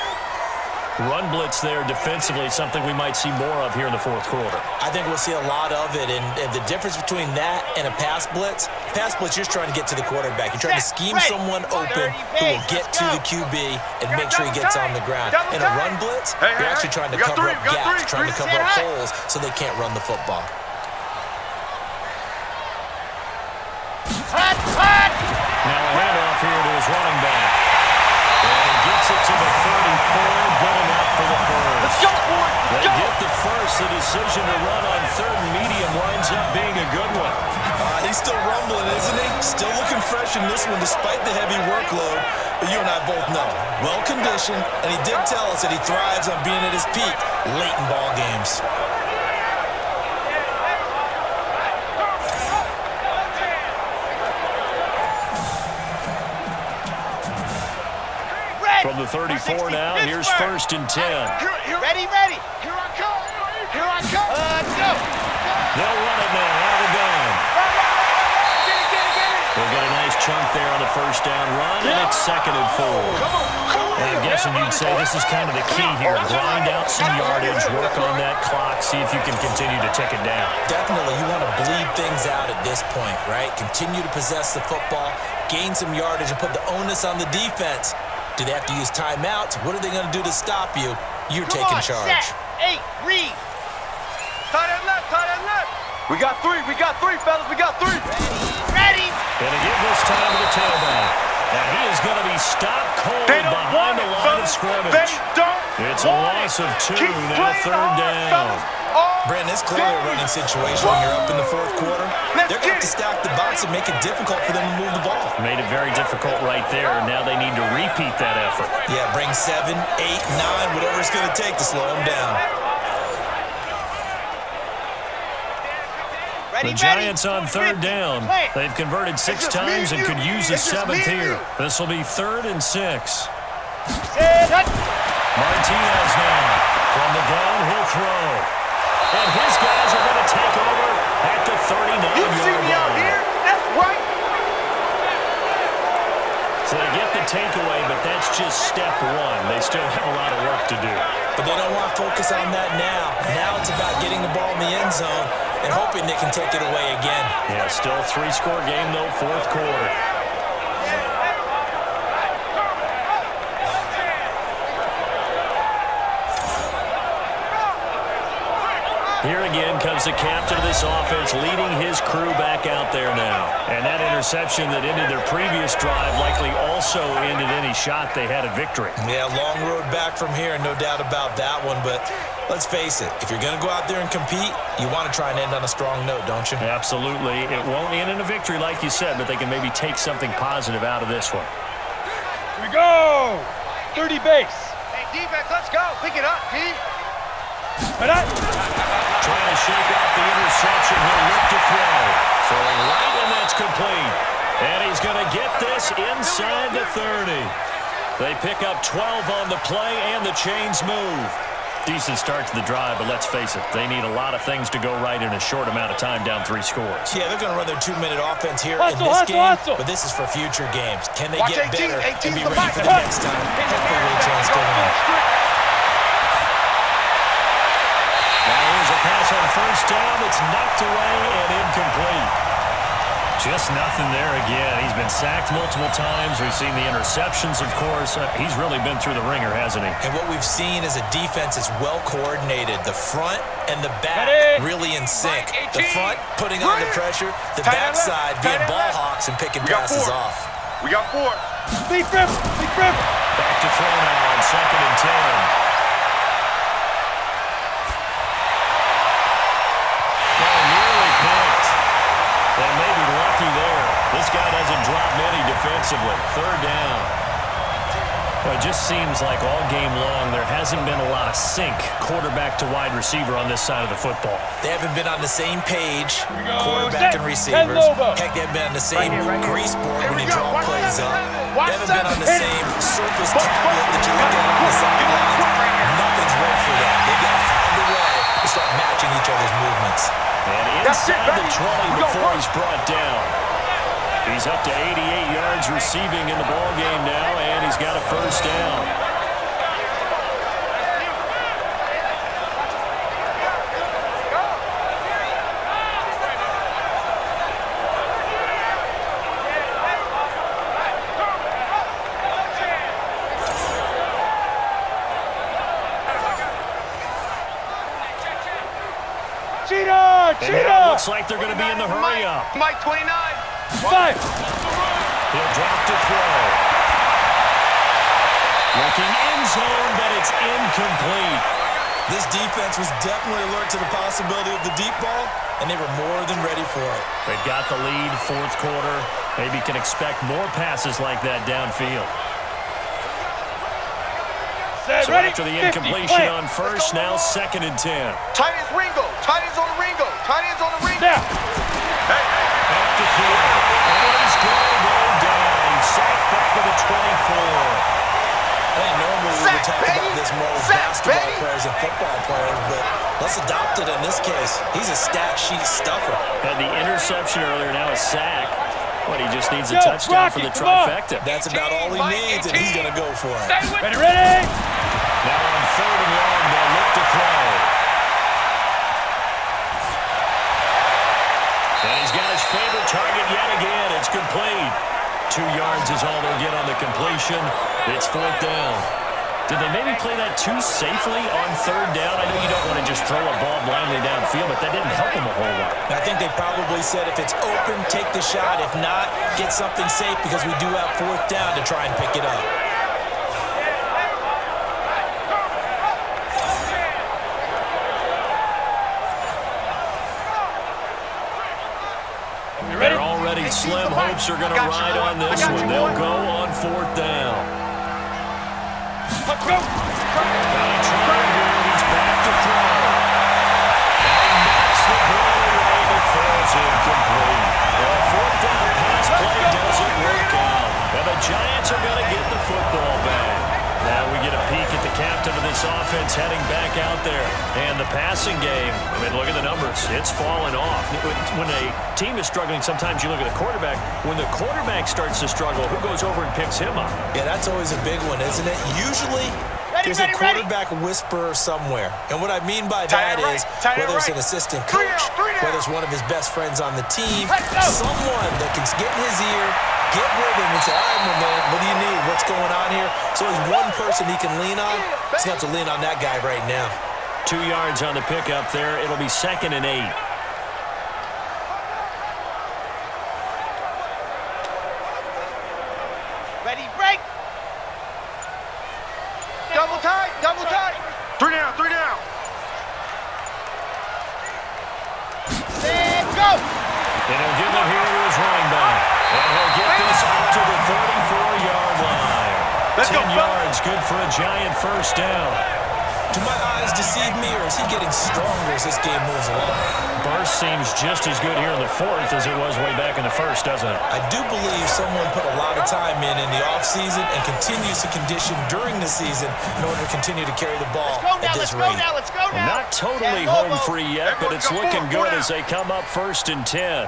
Speaker 1: Run blitz there defensively, something we might see more of here in the fourth quarter.
Speaker 2: I think we'll see a lot of it, and the difference between that and a pass blitz, you're just trying to get to the quarterback. You're trying to scheme someone open who will get to the QB and make sure he gets on the ground. In a run blitz, you're actually trying to cover up gaps, trying to cover up holes so they can't run the football.
Speaker 1: Now a handoff here to his running back. And he gets it to the 34, good enough for the first.
Speaker 5: Let's go, boy.
Speaker 1: They get the first. The decision to run on 3rd and medium winds up being a good one.
Speaker 2: He's still rumbling, isn't he? Still looking fresh in this one despite the heavy workload. But you and I both know, well-conditioned, and he did tell us that he thrives on being at his peak late in ball games.
Speaker 1: From the 34 now, here's 1st and 10.
Speaker 5: Ready. Here I come. Go.
Speaker 1: They'll run it now out of the gun. They'll get a nice chunk there on the 1st down run, and it's 2nd and 4. And I'm guessing you'd say this is kind of the key here. Grind out some yardage, work on that clock, see if you can continue to tick it down.
Speaker 2: Definitely, you want to bleed things out at this point, right? Continue to possess the football, gain some yardage, and put the onus on the defense. Do they have to use timeouts? What are they going to do to stop you? You're taking charge.
Speaker 5: Set. 8, read.
Speaker 4: Tight end left. We got 3, fellas. We got 3.
Speaker 5: Ready.
Speaker 1: And to give this time to the tailback. And he is going to be stopped cold behind the line of scrimmage. It's a loss of 2, now 3rd down.
Speaker 2: Brandon, it's clearly a running situation when you're up in the fourth quarter. They're going to have to stack the box and make it difficult for them to move the ball.
Speaker 1: Made it very difficult right there. Now they need to repeat that effort.
Speaker 2: Yeah, bring 7, 8, 9, whatever it's going to take to slow them down.
Speaker 1: The Giants on 3rd down. They've converted 6 times and could use a 7th here. This will be 3rd and 6. Martinez now. From the gun, he'll throw. And his guys are going to take over at the 39-yard line.
Speaker 4: That's right.
Speaker 1: So they get the takeaway, but that's just step 1. They still have a lot of work to do.
Speaker 2: But they don't want to focus on that now. Now it's about getting the ball in the end zone and hoping they can take it away again.
Speaker 1: Yeah, still a 3-score game, though, fourth quarter. Here again comes the captain of this offense, leading his crew back out there now. And that interception that ended their previous drive likely also ended any shot they had at victory.
Speaker 2: Yeah, long road back from here, no doubt about that one. But let's face it, if you're going to go out there and compete, you want to try and end on a strong note, don't you?
Speaker 1: Absolutely. It won't end in a victory, like you said, but they can maybe take something positive out of this one.
Speaker 3: Here we go. 30 base.
Speaker 4: Hey, defense, let's go. Pick it up, D.
Speaker 3: Right on.
Speaker 1: Trying to shake off the interception. He'll look to throw. Throwing right, and that's complete. And he's going to get this inside the 30. They pick up 12 on the play, and the chains move. Decent start to the drive, but let's face it, they need a lot of things to go right in a short amount of time, down 3 scores.
Speaker 2: Yeah, they're going to run their 2-minute offense here in this game, but this is for future games. Can they get better and be ready for the next time? Hopefully we'll chance to win.
Speaker 1: Now here's a pass on 1st down. It's knocked away and incomplete. Just nothing there again. He's been sacked multiple times. We've seen the interceptions, of course. He's really been through the ringer, hasn't he?
Speaker 2: And what we've seen is a defense that's well coordinated. The front and the back really in sync. The front putting on the pressure, the backside being ball hawks and picking passes off.
Speaker 4: We got 4.
Speaker 3: Big River. Big River.
Speaker 1: Back to throw now on 2nd and 10. And maybe lucky there. This guy doesn't drop many defensively. 3rd down. Well, it just seems like all game long there hasn't been a lot of sync quarterback to wide receiver on this side of the football.
Speaker 2: They haven't been on the same page, quarterback and receivers. Heck, they haven't been on the same grease board when you draw plays up. They haven't been on the same surface tablet that you look at on the sidelines. Nothing's worked for them. They've got to find a way to start matching each other's movements.
Speaker 1: And inside the 20 before he's brought down. He's up to 88 yards receiving in the ball game now, and he's got a 1st down. And now it looks like they're going to be in the hurry up.
Speaker 4: Mike 29.
Speaker 3: 5.
Speaker 1: He'll drop to throw. Looking end zone, but it's incomplete.
Speaker 2: This defense was definitely alert to the possibility of the deep ball, and they were more than ready for it.
Speaker 1: They've got the lead, 4th quarter. Maybe can expect more passes like that downfield. So after the incompletion on 1st, now 2nd and 10.
Speaker 4: Tight ends Ringo. Tight ends on the Ringo. Tight ends on the Ringo.
Speaker 3: Now.
Speaker 4: Hey.
Speaker 1: Back to throw. And he's going to go down. Sacked back to the 24.
Speaker 2: I think normally we would talk about this more as basketball players and football players, but let's adopt it in this case. He's a stat sheet stuffer.
Speaker 1: Had the interception earlier, now a sack. But he just needs a touchdown for the trifecta.
Speaker 2: That's about all he needs, and he's going to go for it.
Speaker 3: Ready?
Speaker 1: Now on 3rd and long, they'll look to throw. And he's got his favorite target yet again. It's complete. 2 yards is all they'll get on the completion. It's 4th down. Did they maybe play that too safely on 3rd down? I know you don't want to just throw a ball blindly downfield, but that didn't help them a whole lot.
Speaker 2: I think they probably said if it's open, take the shot. If not, get something safe because we do have 4th down to try and pick it up.
Speaker 1: They're already slim hopes are going to ride on this one. They'll go on 4th down.
Speaker 3: Let's go.
Speaker 1: He's back to throw. And that's the ball away that throws incomplete. Well, 4th down pass play doesn't work out. And the Giants are going to get the football back. Now we get a peek at the captain of this offense heading back out there. And the passing game, I mean, look at the numbers. It's fallen off. When a team is struggling, sometimes you look at the quarterback. When the quarterback starts to struggle, who goes over and picks him up?
Speaker 2: Yeah, that's always a big one, isn't it? Usually, there's a quarterback whisperer somewhere. And what I mean by that is whether it's an assistant coach, whether it's one of his best friends on the team, someone that can get in his ear, get with him and say, all right, my man, what do you need? What's going on here? So there's one person he can lean on. He's going to have to lean on that guy right now.
Speaker 1: 2 yards on the pickup there. It'll be 2nd and 8.
Speaker 5: Ready, break. Double tight, double tight.
Speaker 4: 3 down, 3 down.
Speaker 5: And go.
Speaker 1: And he'll give it here to his running back. And he'll get this out to the 34-yard line. 10 yards, good for a Giant 1st down.
Speaker 2: Do my eyes deceive me, or is he getting stronger as this game moves along?
Speaker 1: Burst seems just as good here in the 4th as it was way back in the 1st, doesn't it?
Speaker 2: I do believe someone put a lot of time in the offseason and continues to condition during the season in order to continue to carry the ball at this rate.
Speaker 5: Let's go now.
Speaker 1: Not totally home free yet, but it's looking good as they come up 1st and 10.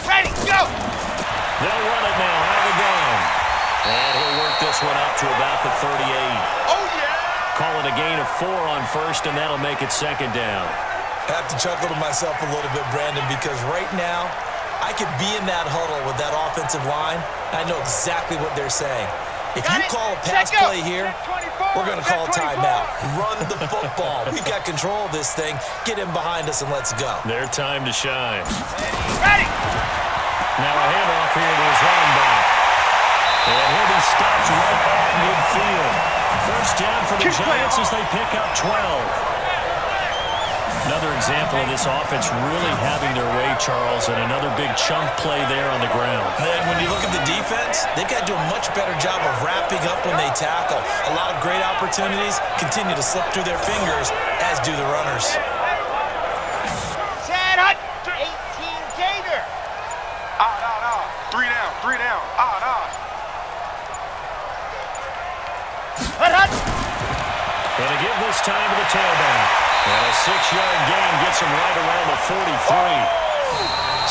Speaker 5: Ready, go.
Speaker 1: They'll run it now out of the gun. And he'll work this one out to about the 38.
Speaker 4: Oh, yeah.
Speaker 1: Call it a gain of 4 on 1st, and that'll make it 2nd down.
Speaker 2: I have to chuckle to myself a little bit, Brandon, because right now I could be in that huddle with that offensive line. I know exactly what they're saying. If you call a pass play here, we're going to call a timeout. Run the football. We've got control of this thing. Get him behind us and let's go.
Speaker 1: Their time to shine.
Speaker 5: Ready.
Speaker 1: Now a handoff here to his running back. And he'll be stopped right at midfield. First down for the Giants as they pick up 12. Another example of this offense really having their way, Charles, and another big chunk play there on the ground.
Speaker 2: And when you look at the defense, they've got to do a much better job of wrapping up when they tackle. A lot of great opportunities continue to slip through their fingers, as do the runners.
Speaker 5: Set hut. 18 Gator.
Speaker 4: Odd. 3 down. Odd.
Speaker 5: Hut.
Speaker 1: And to give this time to the tailback. And a 6-yard gain gets him right around the 43.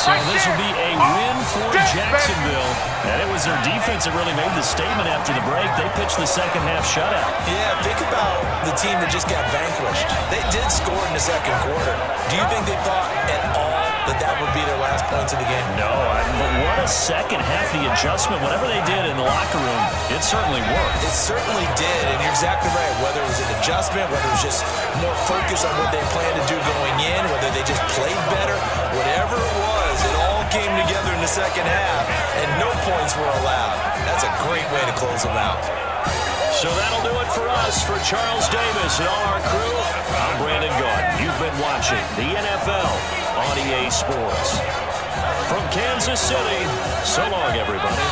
Speaker 1: So this will be a win for Jacksonville. And it was their defense that really made the statement after the break. They pitched the second half shutout.
Speaker 2: Yeah, think about the team that just got vanquished. They did score in the second quarter. Do you think they thought at all that would be their last points of the game?
Speaker 1: No, but what a second half, the adjustment. Whatever they did in the locker room, it certainly worked.
Speaker 2: It certainly did, and you're exactly right. Whether it was an adjustment, whether it was just more focus on what they planned to do going in, whether they just played better, whatever it was, it all came together in the second half, and no points were allowed. That's a great way to close them out.
Speaker 1: So that'll do it for us. For Charles Davis and all our crew, I'm Brandon Gordon. You've been watching the NFL on EA Sports. From Kansas City, so long, everybody.